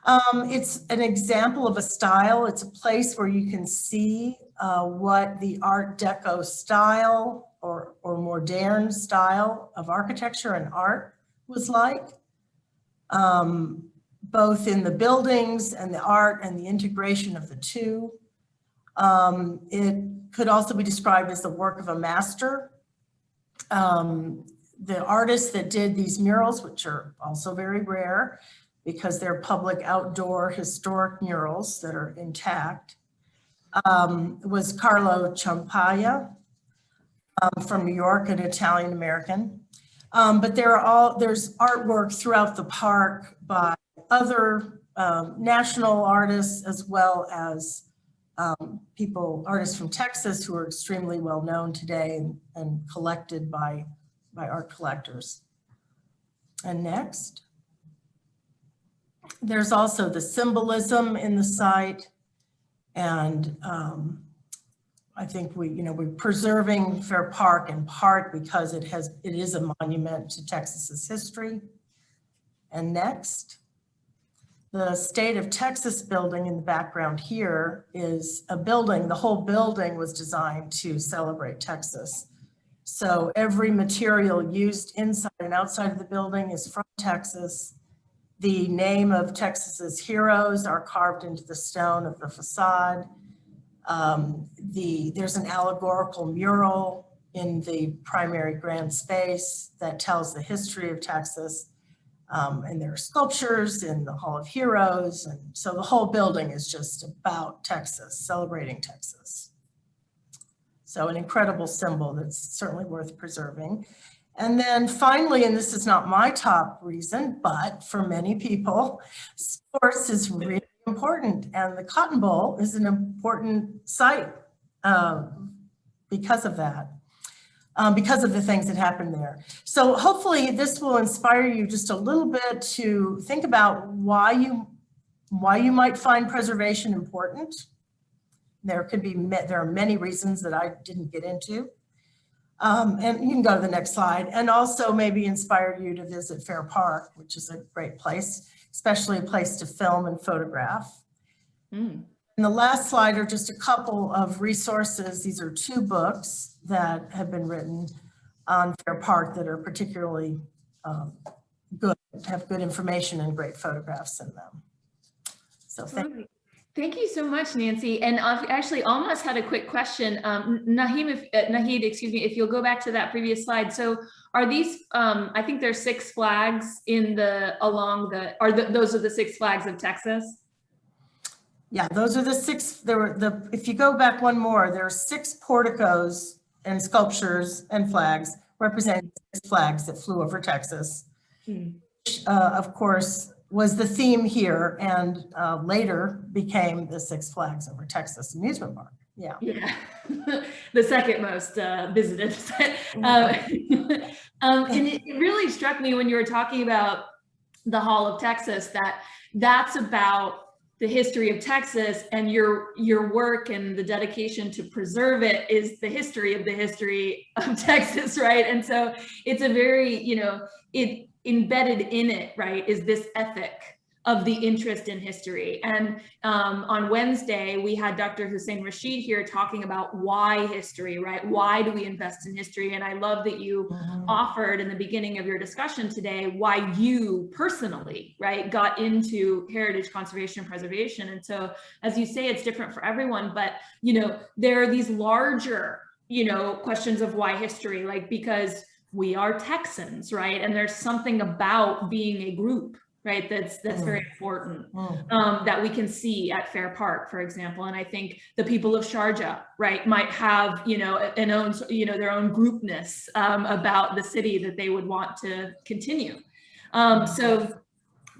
It's an example of a style. It's a place where you can see what the Art Deco style or modern style of architecture and art was like, both in the buildings and the art and the integration of the two. It could also be described as the work of a master. The artists that did these murals, which are also very rare because they're public outdoor historic murals that are intact, was Carlo Ciampaglia from New York, an Italian American. But there's artwork throughout the park by other national artists, as well as artists from Texas who are extremely well known today and collected by art collectors. And next. There's also the symbolism in the site, and I think we're preserving Fair Park in part because it is a monument to Texas's history. And next, the State of Texas building in the background here is a building. The whole building was designed to celebrate Texas. So every material used inside and outside of the building is from Texas. The name of Texas's heroes are carved into the stone of the facade. There's an allegorical mural in the primary grand space that tells the history of Texas. And there are sculptures in the Hall of Heroes. And so the whole building is just about Texas, celebrating Texas. So an incredible symbol that's certainly worth preserving. And then finally, and this is not my top reason, but for many people, sports is really important. And the Cotton Bowl is an important site because of that, because of the things that happened there. So hopefully this will inspire you just a little bit to think about why you might find preservation important. There are many reasons that I didn't get into. And you can go to the next slide, and also maybe inspire you to visit Fair Park, which is a great place, especially a place to film and photograph. And the last slide are just a couple of resources. These are 2 books that have been written on Fair Park that are particularly good, have good information and great photographs in them. So Thank you so much, Nancy. And I actually almost had a quick question. Nahid, excuse me, if you'll go back to that previous slide. So are these, I think there's 6 flags in those are the 6 flags of Texas? Yeah, those are the 6, if you go back one more, there are 6 porticos and sculptures and flags representing 6 flags that flew over Texas, which, of course, was the theme here, and later became the 6 Flags Over Texas amusement park. Yeah. The second most visited. And it really struck me when you were talking about the Hall of Texas that's about the history of Texas, and your work and the dedication to preserve it is the history of Texas, right? And so it's a very, embedded in it, right, is this ethic of the interest in history. And on Wednesday, we had Dr. Hussein Rashid here talking about why history, right? Why do we invest in history? And I love that you offered in the beginning of your discussion today why you personally, right, got into heritage conservation and preservation. And so, as you say, it's different for everyone, but, there are these larger, questions of why history, like, because we are Texans, right? And there's something about being a group, right? That's very important, that we can see at Fair Park, for example. And I think the people of Sharjah, right, might have, their own groupness about the city that they would want to continue. So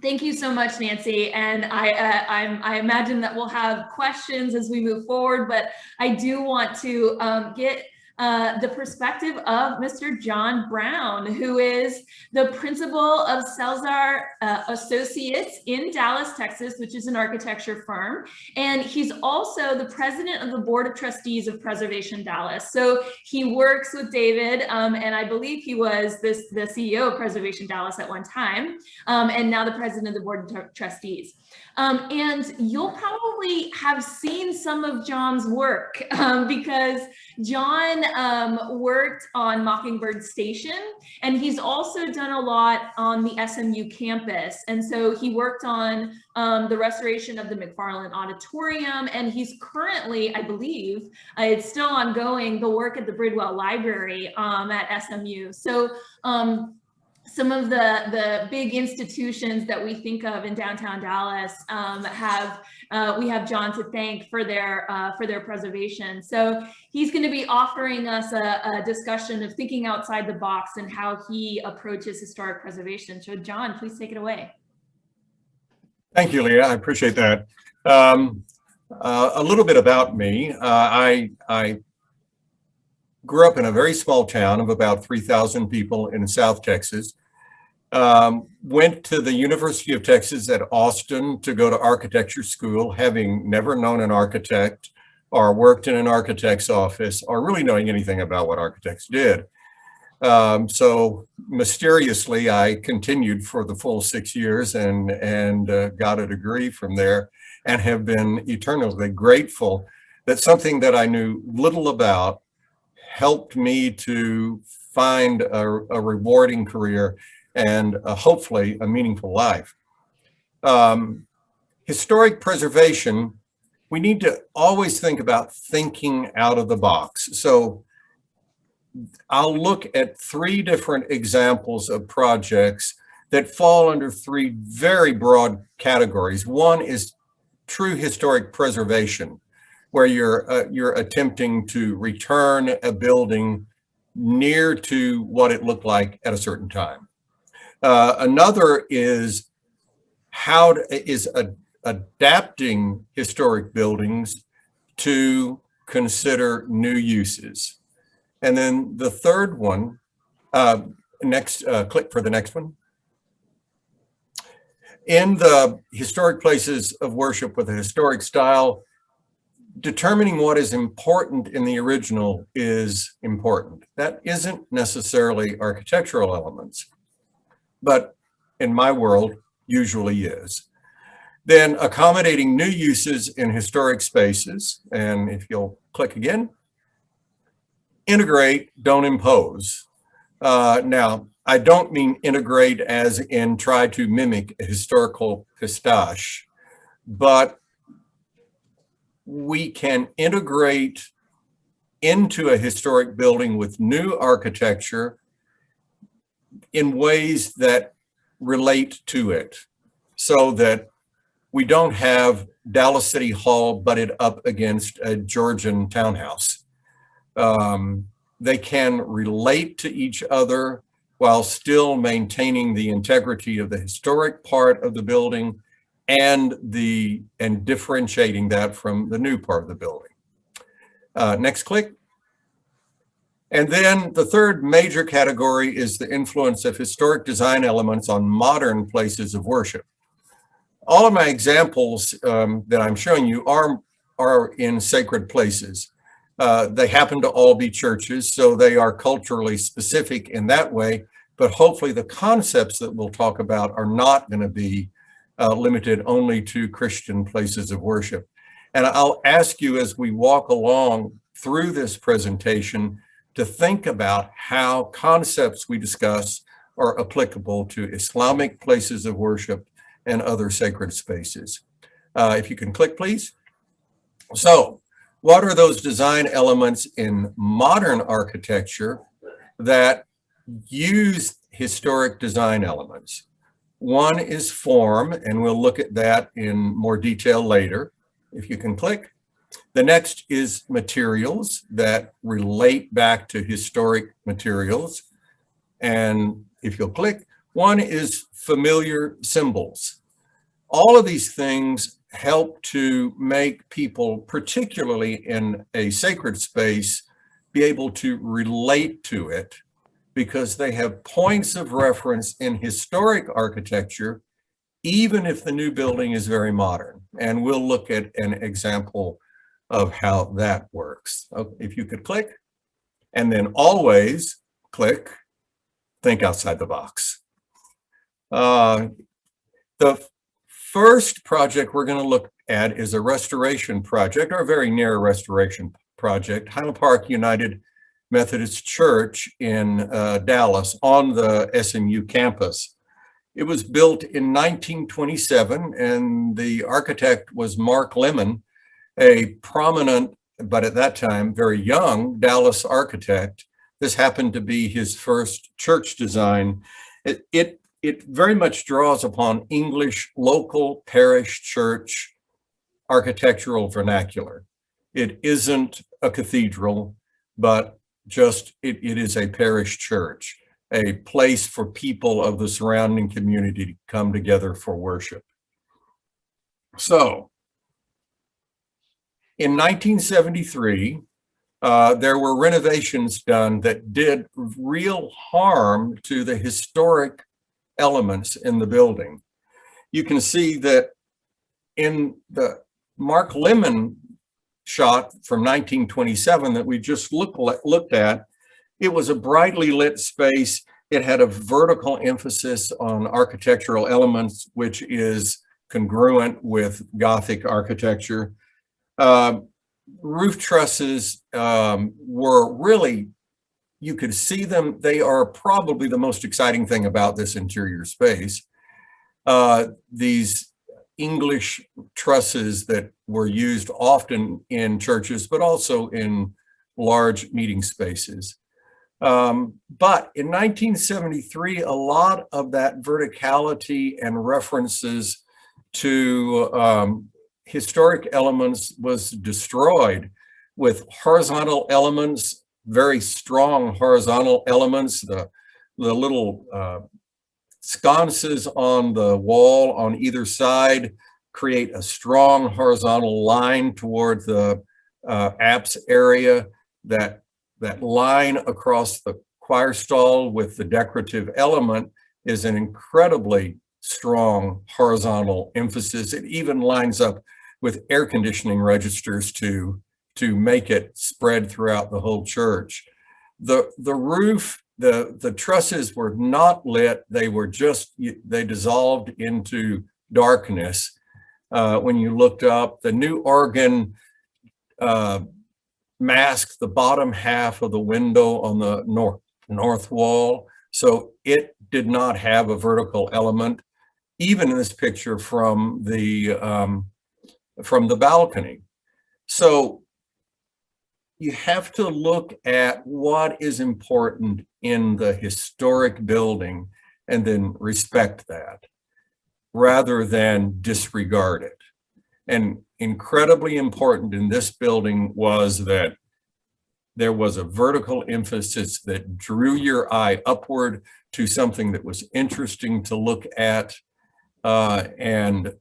thank you so much, Nancy. And I imagine that we'll have questions as we move forward, but I do want to get the perspective of Mr. John Brown, who is the principal of Selzer Associates in Dallas, Texas, which is an architecture firm. And he's also the president of the Board of Trustees of Preservation Dallas. So he works with David, and I believe he was the CEO of Preservation Dallas at one time, and now the president of the Board of Trustees. And you'll probably have seen some of John's work because John worked on Mockingbird Station, and he's also done a lot on the SMU campus. And so he worked on the restoration of the McFarland Auditorium, and he's currently, I believe, it's still ongoing, the work at the Bridwell Library at SMU. So some of the big institutions that we think of in downtown Dallas we have John to thank for their preservation. So he's going to be offering us a discussion of thinking outside the box and how he approaches historic preservation. So John, please take it away. Thank you, Leah. I appreciate that. A little bit about me. I grew up in a very small town of about 3,000 people in South Texas. Went to the University of Texas at Austin to go to architecture school, having never known an architect or worked in an architect's office or really knowing anything about what architects did. So mysteriously, I continued for the full 6 years and got a degree from there, and have been eternally grateful that something that I knew little about helped me to find a rewarding career and hopefully a meaningful life. Historic preservation, we need to always think about thinking out of the box. So I'll look at 3 different examples of projects that fall under 3 very broad categories. One is true historic preservation, where you're attempting to return a building near to what it looked like at a certain time. Another is adapting historic buildings to consider new uses. And then the third one, click for the next one. In the historic places of worship with a historic style, determining what is important in the original is important. That isn't necessarily architectural elements, but in my world, usually is. Then accommodating new uses in historic spaces, and if you'll click again, integrate, don't impose. Now, I don't mean integrate as in try to mimic a historical pistache, but we can integrate into a historic building with new architecture in ways that relate to it, so that we don't have Dallas City Hall butted up against a Georgian townhouse. They can relate to each other while still maintaining the integrity of the historic part of the building and differentiating that from the new part of the building. Next click. And then the third major category is the influence of historic design elements on modern places of worship. All of my examples that I'm showing you are in sacred places. They happen to all be churches, so they are culturally specific in that way, but hopefully the concepts that we'll talk about are not going to be limited only to Christian places of worship. And I'll ask you as we walk along through this presentation to think about how concepts we discuss are applicable to Islamic places of worship and other sacred spaces. If you can click, please. So, what are those design elements in modern architecture that use historic design elements? One is form, and we'll look at that in more detail later. If you can click. The next is materials that relate back to historic materials. And if you'll click, one is familiar symbols. All of these things help to make people, particularly in a sacred space, be able to relate to it because they have points of reference in historic architecture, even if the new building is very modern. And we'll look at an example of how that works. If you could click, and then always click, think outside the box. The first project we're going to look at is a restoration project, or a very near restoration project, Highland Park United Methodist Church in Dallas on the SMU campus. It was built in 1927, and the architect was Mark Lemon, a prominent, but at that time, very young Dallas architect. This happened to be his first church design. It very much draws upon English local parish church architectural vernacular. It isn't a cathedral, but just it is a parish church, a place for people of the surrounding community to come together for worship. So, in 1973, there were renovations done that did real harm to the historic elements in the building. You can see that in the Mark Lemon shot from 1927 that we just looked at, it was a brightly lit space. It had a vertical emphasis on architectural elements, which is congruent with Gothic architecture. Roof trusses were really, you could see them. They are probably the most exciting thing about this interior space. These English trusses that were used often in churches, but also in large meeting spaces. But in 1973, a lot of that verticality and references to historic elements was destroyed, with horizontal elements, very strong horizontal elements, the little sconces on the wall on either side create a strong horizontal line toward the apse area. That line across the choir stall with the decorative element is an incredibly strong horizontal emphasis. It even lines up with air conditioning registers to make it spread throughout the whole church. The roof, the trusses were not lit. They were just, they dissolved into darkness. When you looked up, the new organ masked the bottom half of the window on the north wall. So it did not have a vertical element, even in this picture from the balcony. So you have to look at what is important in the historic building and then respect that rather than disregard it. And incredibly important in this building was that there was a vertical emphasis that drew your eye upward to something that was interesting to look at, and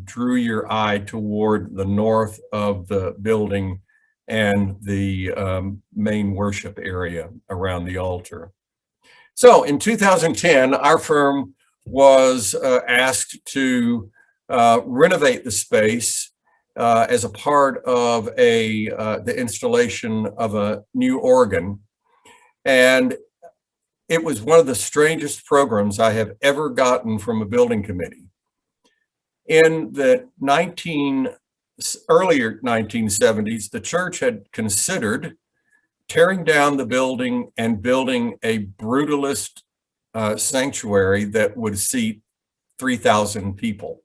drew your eye toward the north of the building and the main worship area around the altar. So in 2010, our firm was asked to renovate the space as a part of the installation of a new organ. And it was one of the strangest programs I have ever gotten from a building committee. In the earlier 1970s, the church had considered tearing down the building and building a brutalist sanctuary that would seat 3,000 people.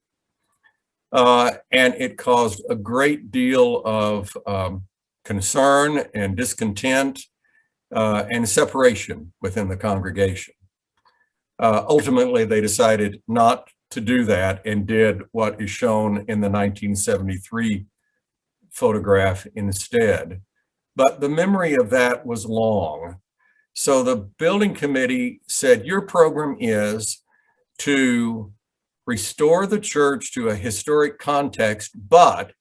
And it caused a great deal of concern and discontent and separation within the congregation. Ultimately, they decided not to do that and did what is shown in the 1973 photograph instead. But the memory of that was long. So the building committee said, your program is to restore the church to a historic context, but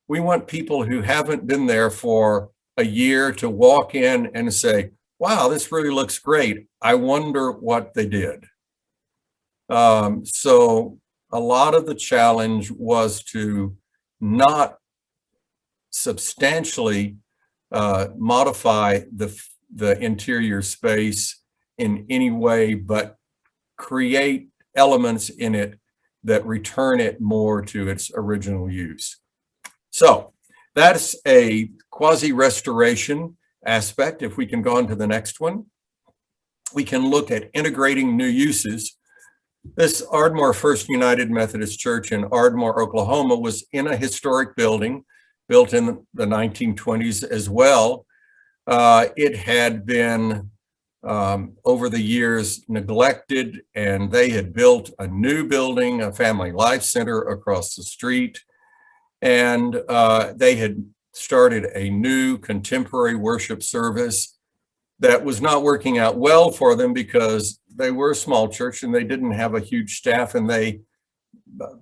we want people who haven't been there for a year to walk in and say, wow, this really looks great. I wonder what they did. So a lot of the challenge was to not substantially modify the interior space in any way, but create elements in it that return it more to its original use. So that's a quasi-restoration aspect. If we can go on to the next one, we can look at integrating new uses. This Ardmore First United Methodist Church in Ardmore, Oklahoma was in a historic building built in the 1920s as well. It had been over the years neglected, and they had built a new building, a family life center across the street. And they had started a new contemporary worship service that was not working out well for them because they were a small church and they didn't have a huge staff, and they,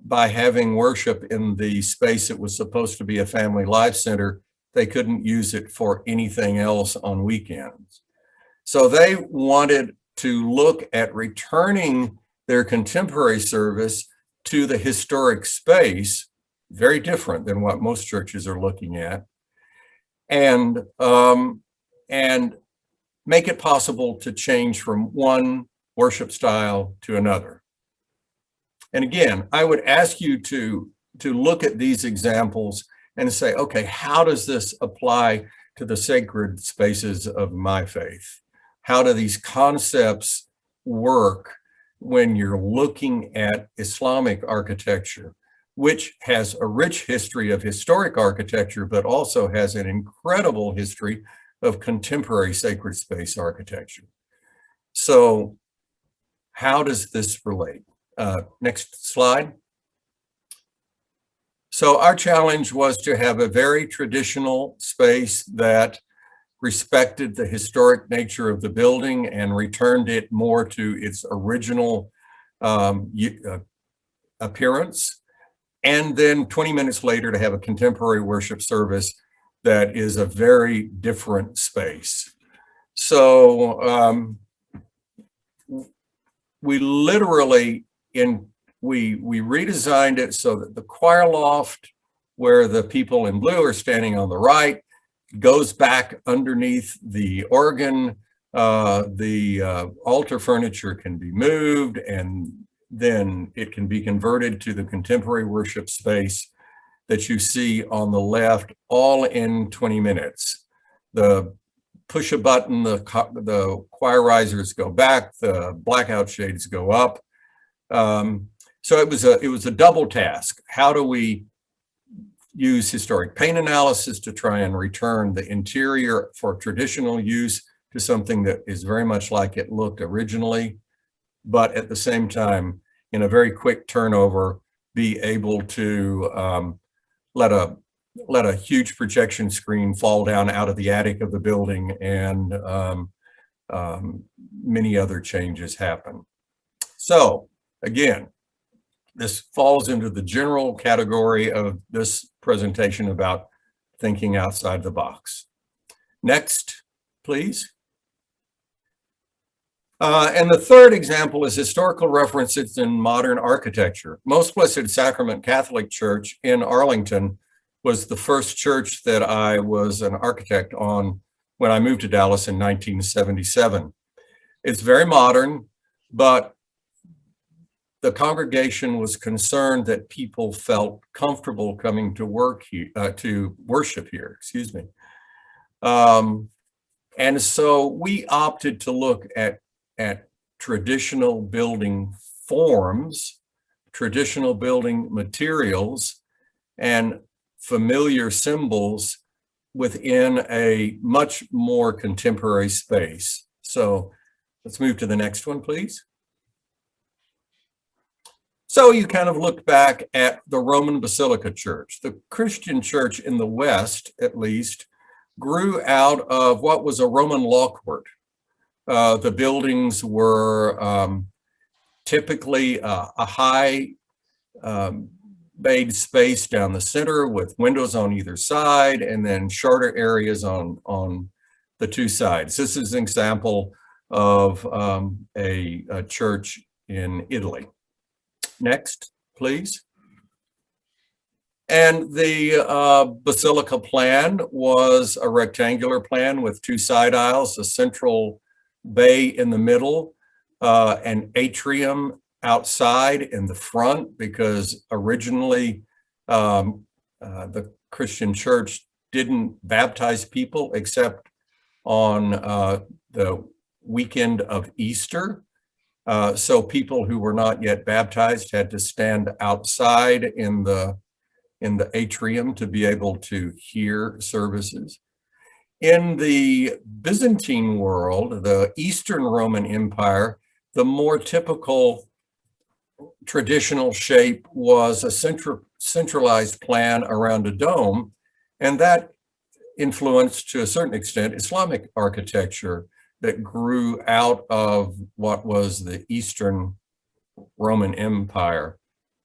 by having worship in the space that was supposed to be a family life center, they couldn't use it for anything else on weekends. So they wanted to look at returning their contemporary service to the historic space, very different than what most churches are looking at, and make it possible to change from one worship style to another. And again, I would ask you to look at these examples and say, okay, how does this apply to the sacred spaces of my faith? How do these concepts work when you're looking at Islamic architecture, which has a rich history of historic architecture, but also has an incredible history of contemporary sacred space architecture? So how does this relate? Next slide. So our challenge was to have a very traditional space that respected the historic nature of the building and returned it more to its original appearance. And then 20 minutes later to have a contemporary worship service that is a very different space. So we literally we redesigned it so that the choir loft, where the people in blue are standing on the right, goes back underneath the organ. The altar furniture can be moved, and then it can be converted to the contemporary worship space that you see on the left, all in 20 minutes. The push a button, the choir risers go back, the blackout shades go up. So it was a double task. How do we use historic paint analysis to try and return the interior for traditional use to something that is very much like it looked originally, but at the same time, in a very quick turnover, be able to let a huge projection screen fall down out of the attic of the building, and many other changes happen. So again, this falls into the general category of this presentation about thinking outside the box. Next, please. And the third example is historical references in modern architecture. Most Blessed Sacrament Catholic Church in Arlington was the first church that I was an architect on when I moved to Dallas in 1977. It's very modern, but the congregation was concerned that people felt comfortable coming to worship here, excuse me. And so we opted to look at traditional building forms, traditional building materials, and familiar symbols within a much more contemporary space. So let's move to the next one, please. So you kind of looked back at the Roman Basilica Church. The Christian church in the West, at least, grew out of what was a Roman law court. The buildings were typically a high made space down the center with windows on either side, and then shorter areas on the two sides. This is an example of a church in Italy. Next, please. And the basilica plan was a rectangular plan with two side aisles, a central bay in the middle, an atrium outside in the front, because originally the Christian church didn't baptize people except on the weekend of Easter. So people who were not yet baptized had to stand outside in the atrium to be able to hear services. In the Byzantine world, the Eastern Roman Empire, the more typical traditional shape was a centralized plan around a dome, and that influenced, to a certain extent, Islamic architecture that grew out of what was the Eastern Roman Empire.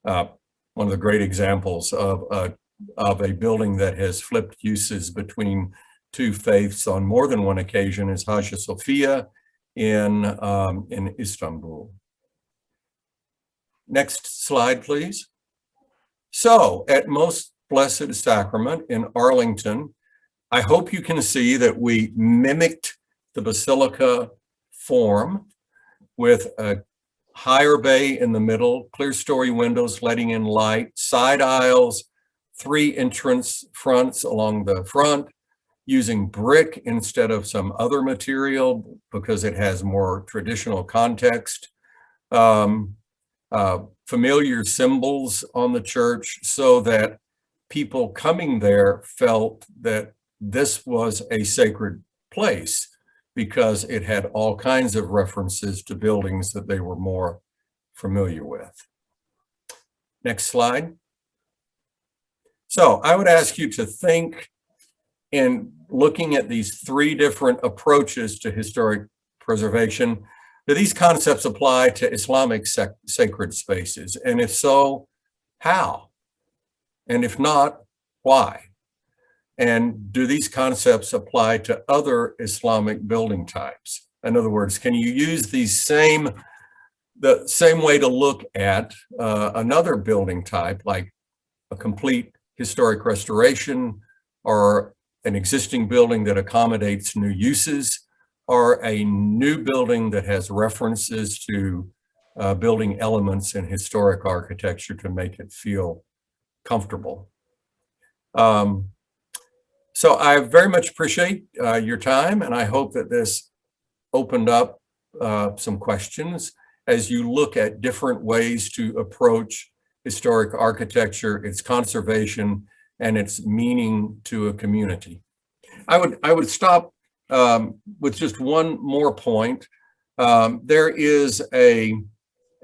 One of the great examples of a building that has flipped uses between two faiths on more than one occasion is Hagia Sophia in Istanbul. Next slide, please. So at Most Blessed Sacrament in Arlington, I hope you can see that we mimicked the basilica form with a higher bay in the middle, clear story windows letting in light, side aisles, 3 entrance fronts along the front, using brick instead of some other material because it has more traditional context. Familiar symbols on the church so that people coming there felt that this was a sacred place because it had all kinds of references to buildings that they were more familiar with. Next slide. So I would ask you to think in looking at these 3 different approaches to historic preservation. Do these concepts apply to Islamic sacred spaces? And if so, how? And if not, why? And do these concepts apply to other Islamic building types? In other words, can you use the same way to look at another building type, like a complete historic restoration or an existing building that accommodates new uses, or a new building that has references to building elements in historic architecture to make it feel comfortable. So I very much appreciate your time, and I hope that this opened up some questions as you look at different ways to approach historic architecture, its conservation, and its meaning to a community. I would stop with just one more point. There is an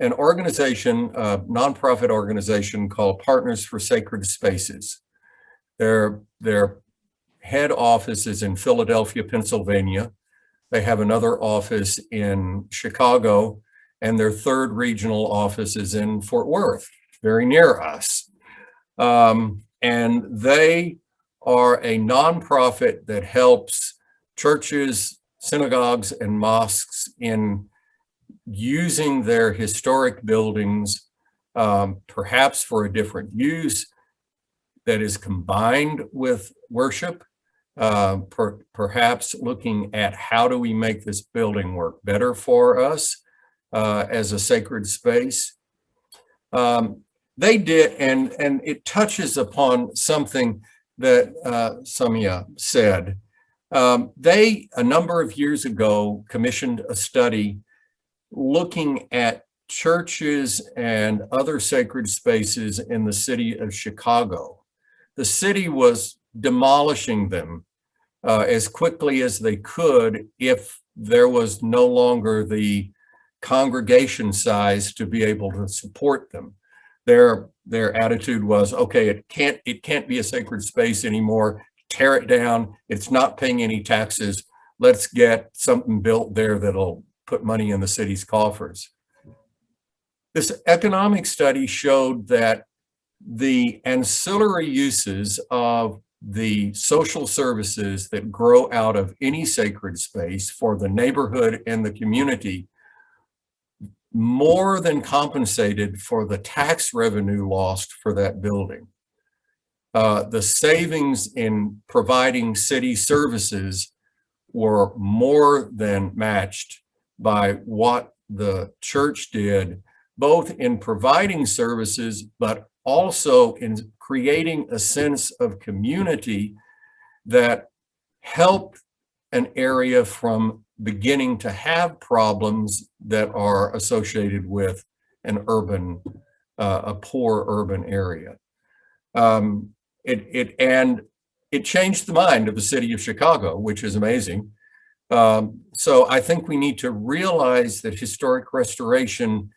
organization, a nonprofit organization called Partners for Sacred Spaces. Their head office is in Philadelphia, Pennsylvania. They have another office in Chicago, and their 3rd regional office is in Fort Worth, very near us. And they are a nonprofit that helps churches, synagogues, and mosques in using their historic buildings, perhaps for a different use that is combined with worship, perhaps looking at how do we make this building work better for us as a sacred space. They did, and it touches upon something that Samia said. They, a number of years ago, commissioned a study looking at churches and other sacred spaces in the city of Chicago. The city was demolishing them as quickly as they could if there was no longer the congregation size to be able to support them. Their attitude was, okay, it can't be a sacred space anymore. Tear it down. It's not paying any taxes. Let's get something built there that'll put money in the city's coffers. This economic study showed that the ancillary uses of the social services that grow out of any sacred space for the neighborhood and the community more than compensated for the tax revenue lost for that building. The savings in providing city services were more than matched by what the church did, both in providing services, but also in creating a sense of community that helped an area from beginning to have problems that are associated with an urban, a poor urban area. It changed the mind of the city of Chicago, which is amazing. So I think we need to realize that historic restoration,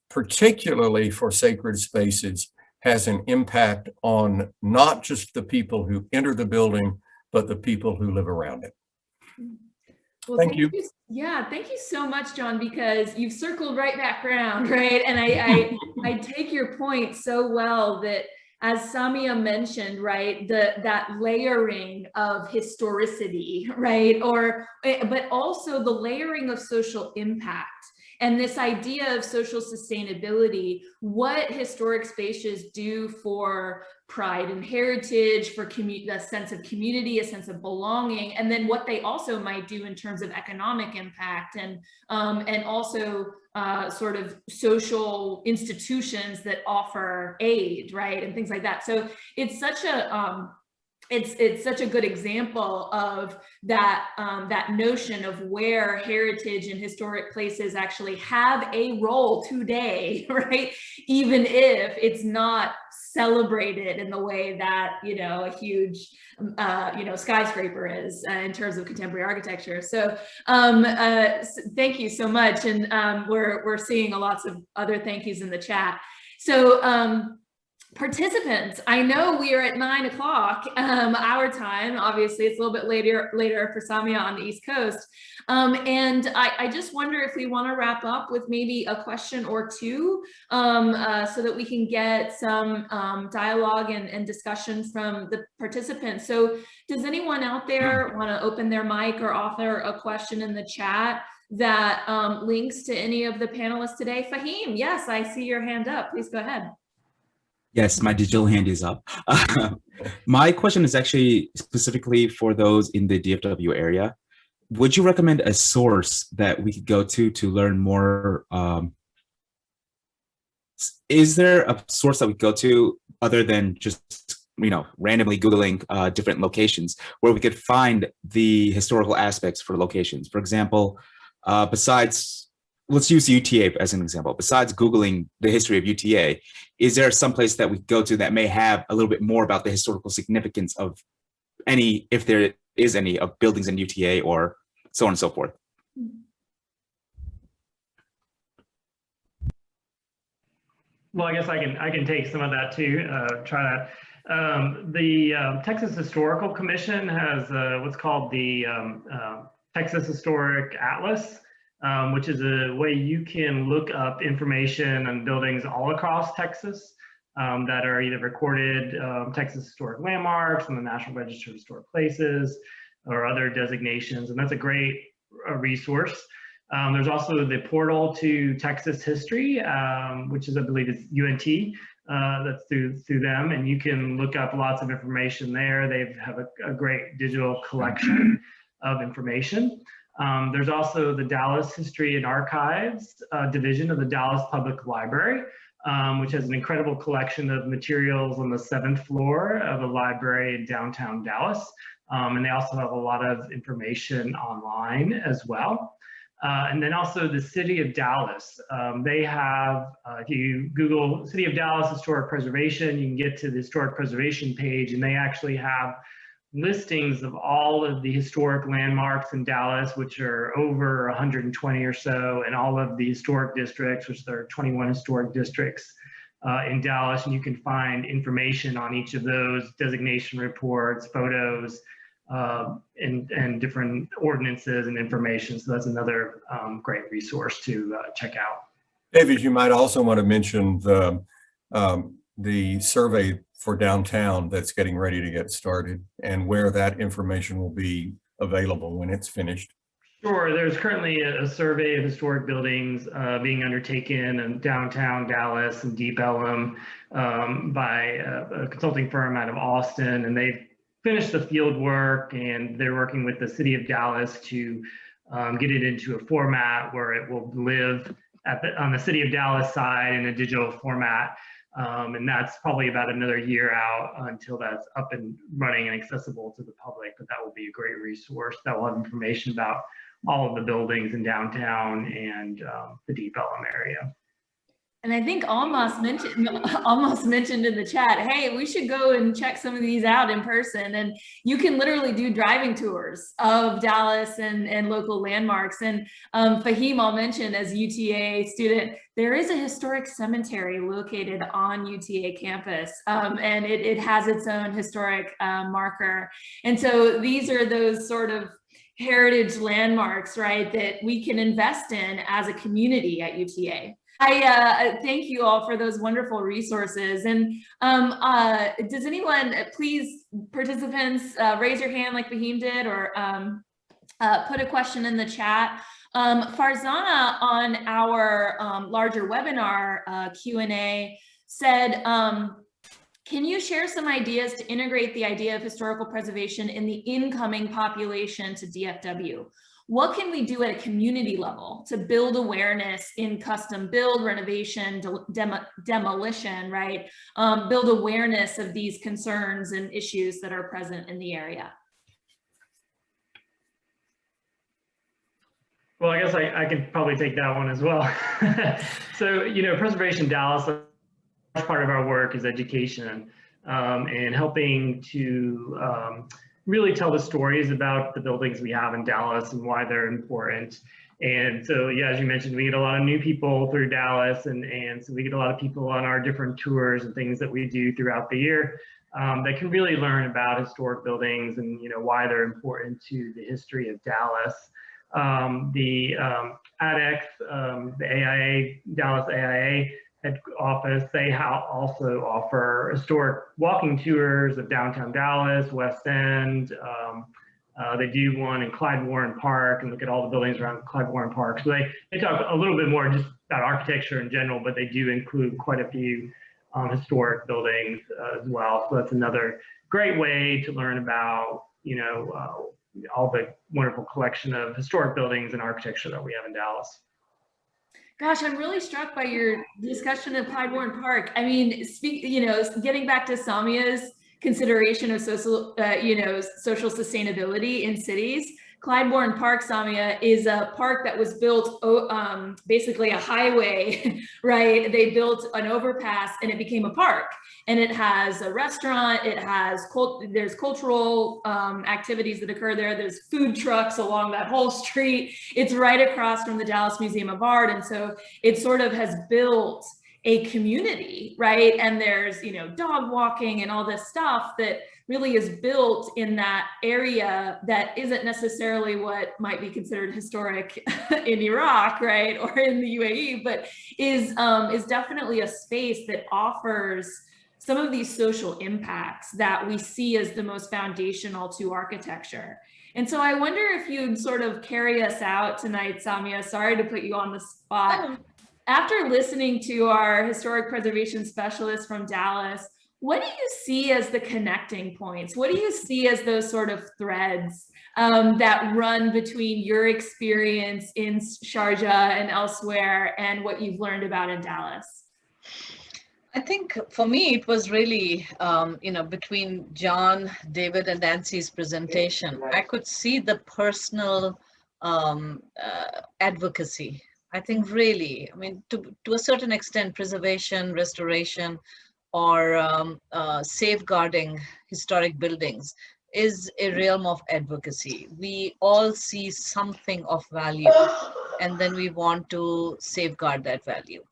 particularly for sacred spaces, has an impact on not just the people who enter the building, but the people who live around it. Well, thank you. Yeah, thank you so much, John, because you've circled right back around, right? And I take your point so well that, as Samia mentioned, right, that layering of historicity, right, but also the layering of social impact and this idea of social sustainability, what historic spaces do for pride and heritage, for a sense of community, a sense of belonging, and then what they also might do in terms of economic impact and also sort of social institutions that offer aid, right, and things like that. So it's such a it's such a good example of that that notion of where heritage and historic places actually have a role today, right? Even if it's not celebrated in the way that, you know, a huge, you know, skyscraper is in terms of contemporary architecture. So thank you so much. And we're seeing lots of other thank yous in the chat. So participants, I know we are at 9 o'clock our time. Obviously, it's a little bit later for Samia on the East Coast. And I just wonder if we want to wrap up with maybe a question or two so that we can get some dialogue and discussion from the participants. So does anyone out there want to open their mic or offer a question in the chat that links to any of the panelists today? Fahim, yes, I see your hand up. Please go ahead. Yes, my digital hand is up. My question is actually specifically for those in the DFW area. Would you recommend a source that we could go to learn more? Is there a source that we go to other than just, you know, randomly Googling different locations where we could find the historical aspects for locations? For example, besides, let's use UTA as an example. Besides Googling the history of UTA, is there some place that we go to that may have a little bit more about the historical significance of any, if there is any, of buildings in UTA or so on and so forth? Well, I guess I can take some of that too. Try that. The Texas Historical Commission has what's called the Texas Historic Atlas, which is a way you can look up information on buildings all across Texas that are either recorded Texas Historic Landmarks and the National Register of Historic Places or other designations, and that's a great resource. There's also the portal to Texas History, which is, I believe, is UNT. That's through them, and you can look up lots of information there. They have a great digital collection of information. There's also the Dallas History and Archives division of the Dallas Public Library, which has an incredible collection of materials on the 7th floor of the library in downtown Dallas. And they also have a lot of information online as well. And then also the City of Dallas. They have, if you Google City of Dallas Historic Preservation, you can get to the Historic Preservation page, and they actually have listings of all of the historic landmarks in Dallas, which are over 120 or so, and all of the historic districts, which there are 21 historic districts in Dallas. And you can find information on each of those, designation reports, photos, and different ordinances and information. So that's another great resource to check out. David, you might also want to mention the survey for downtown that's getting ready to get started and where that information will be available when it's finished. Sure, there's currently a survey of historic buildings being undertaken in downtown Dallas and Deep Ellum by a consulting firm out of Austin, and they've finished the field work, and they're working with the City of Dallas to get it into a format where it will live on the City of Dallas side in a digital format. And that's probably about another year out until that's up and running and accessible to the public. But that will be a great resource that will have information about all of the buildings in downtown and the Deep Ellum area. And I think almost mentioned in the chat, hey, we should go and check some of these out in person. And you can literally do driving tours of Dallas and local landmarks. And Fahim, I'll mention, as UTA student, there is a historic cemetery located on UTA campus, and it has its own historic marker. And so these are those sort of heritage landmarks, right, that we can invest in as a community at UTA. I thank you all for those wonderful resources. And does anyone, please, participants, raise your hand like Fahim did, or put a question in the chat. Farzana on our larger webinar Q&A said, can you share some ideas to integrate the idea of historical preservation in the incoming population to DFW? What can we do at a community level to build awareness in custom build, renovation, demolition, right? Build awareness of these concerns and issues that are present in the area? Well, I guess I could probably take that one as well. So, Preservation Dallas, part of our work is education and helping to really tell the stories about the buildings we have in Dallas and why they're important. And so, yeah, as you mentioned, we get a lot of new people through Dallas, and so we get a lot of people on our different tours and things that we do throughout the year that can really learn about historic buildings and why they're important to the history of Dallas. The ADEX, the AIA, Dallas AIA head office, they also offer historic walking tours of downtown Dallas, West End. They do one in Clyde Warren Park and look at all the buildings around Clyde Warren Park. So they talk a little bit more just about architecture in general, but they do include quite a few historic buildings as well. So that's another great way to learn about, all the wonderful collection of historic buildings and architecture that we have in Dallas. Gosh, I'm really struck by your discussion of Clyde Warren Park. I mean, getting back to Samia's consideration of social sustainability in cities, Clyde Warren Park, Samia, is a park that was built basically a highway, right? They built an overpass and it became a park. And it has a restaurant, there's cultural activities that occur there. There's food trucks along that whole street. It's right across from the Dallas Museum of Art. And so it sort of has built a community, right? And there's, dog walking and all this stuff that really is built in that area that isn't necessarily what might be considered historic in Iraq, right? Or in the UAE, but is definitely a space that offers some of these social impacts that we see as the most foundational to architecture. And so I wonder if you'd sort of carry us out tonight, Samia. Sorry to put you on the spot. After listening to our historic preservation specialist from Dallas, what do you see as the connecting points? What do you see as those sort of threads that run between your experience in Sharjah and elsewhere and what you've learned about in Dallas? I think for me, it was really, between John, David, and Nancy's presentation, I could see the personal advocacy. I think really, to a certain extent, preservation, restoration, or safeguarding historic buildings is a realm of advocacy. We all see something of value, and then we want to safeguard that value.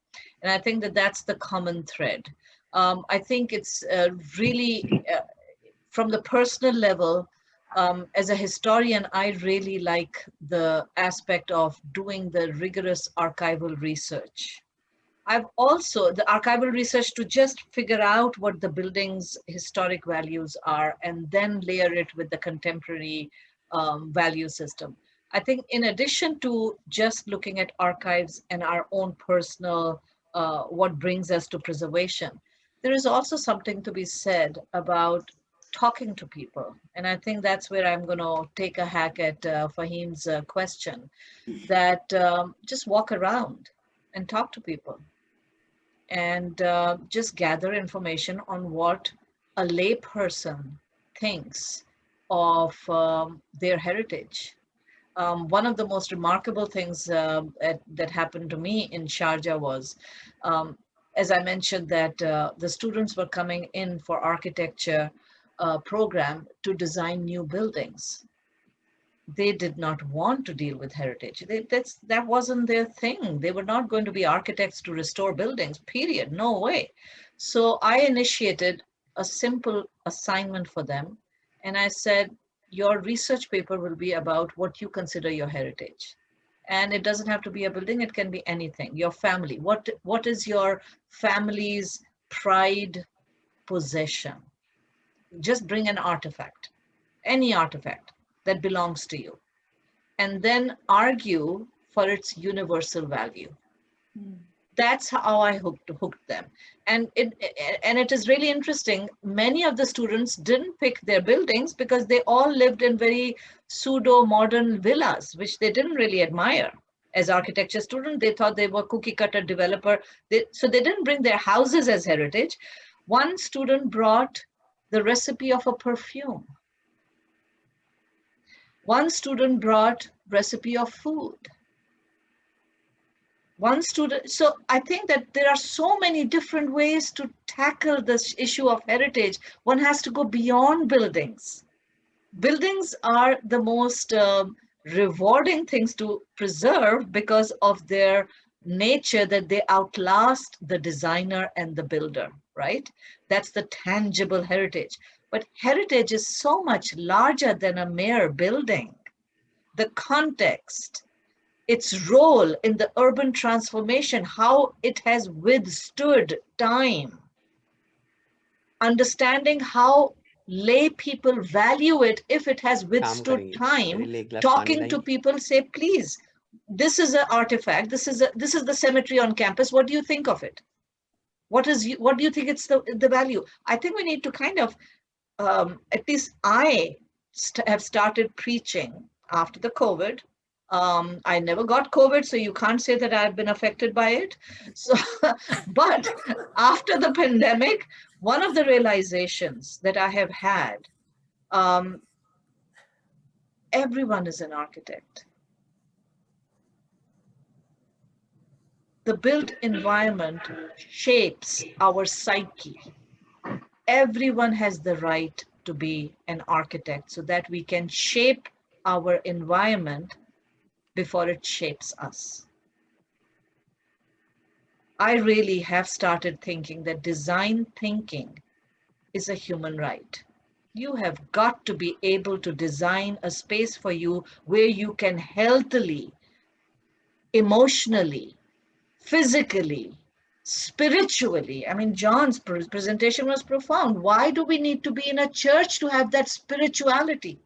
And I think that that's the common thread. I think it's really, from the personal level, as a historian, I really like the aspect of doing the rigorous archival research. I've also, the archival research to just figure out what the building's historic values are and then layer it with the contemporary value system. I think in addition to just looking at archives and our own personal, what brings us to preservation, there is also something to be said about talking to people. And I think that's where I'm going to take a hack at Fahim's question, that just walk around and talk to people and just gather information on what a lay person thinks of their heritage. One of the most remarkable things that happened to me in Sharjah was, as I mentioned, that the students were coming in for architecture program to design new buildings. They did not want to deal with heritage. That wasn't their thing. They were not going to be architects to restore buildings, period, no way. So I initiated a simple assignment for them. And I said, your research paper will be about what you consider your heritage. And it doesn't have to be a building, it can be anything. Your family, what is your family's pride possession? Just bring an artifact, any artifact that belongs to you. and then argue for its universal value. That's how I hooked them. And it is really interesting. Many of the students didn't pick their buildings because they all lived in very pseudo-modern villas, which they didn't really admire. As architecture students, they thought they were cookie cutter developer. So they didn't bring their houses as heritage. One student brought the recipe of a perfume. One student brought recipe of food. One student, so I think that there are so many different ways to tackle this issue of heritage. One has to go beyond buildings. Buildings are the most rewarding things to preserve because of their nature, that they outlast the designer and the builder, right? That's the tangible heritage. But heritage is so much larger than a mere building. The context, its role in the urban transformation, how it has withstood time, understanding how lay people value it if it has withstood time, talking to people, say, please, this is an artifact, this is the cemetery on campus, what do you think of it? What do you think it's the value? I think we need to kind of, at least I have started preaching after the COVID. I never got COVID, so you can't say that I've been affected by it. So, but after the pandemic, one of the realizations that I have had, everyone is an architect. The built environment shapes our psyche. Everyone has the right to be an architect so that we can shape our environment before it shapes us. I really have started thinking that design thinking is a human right. You have got to be able to design a space for you where you can healthily, emotionally, physically, spiritually. I mean, John's presentation was profound. Why do we need to be in a church to have that spirituality?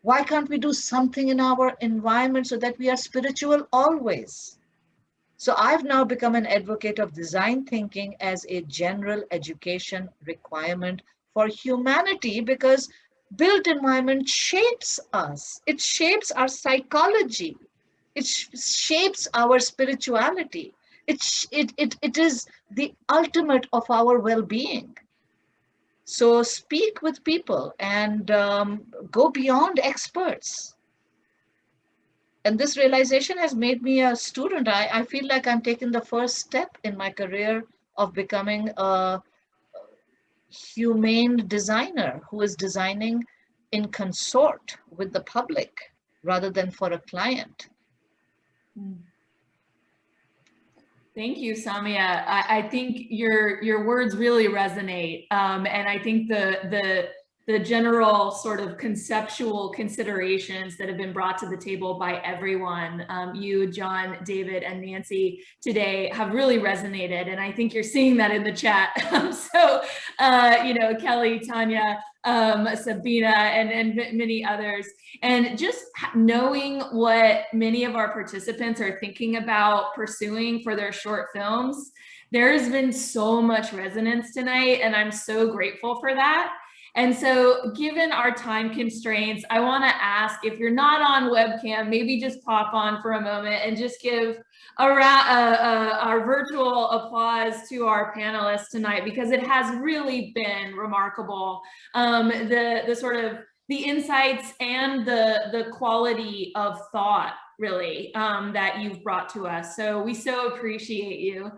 Why can't we do something in our environment so that we are spiritual always? So I've now become an advocate of design thinking as a general education requirement for humanity, because built environment shapes us. It shapes our psychology. It shapes our spirituality. It is the ultimate of our well-being. So speak with people and go beyond experts. And this realization has made me a student. I feel like I'm taking the first step in my career of becoming a humane designer who is designing in consort with the public rather than for a client. Thank you, Samia. I think your words really resonate, and I think the general sort of conceptual considerations that have been brought to the table by everyone, you, John, David, and Nancy today have really resonated, and I think you're seeing that in the chat. So, you know, Kelly, Tanya, Sabina, and many others. And just knowing what many of our participants are thinking about pursuing for their short films, there's been so much resonance tonight, and I'm so grateful for that. And so given our time constraints, I want to ask, if you're not on webcam, maybe just pop on for a moment and just give our virtual applause to our panelists tonight, because it has really been remarkable. The sort of the insights and the quality of thought, really, that you've brought to us. So we so appreciate you.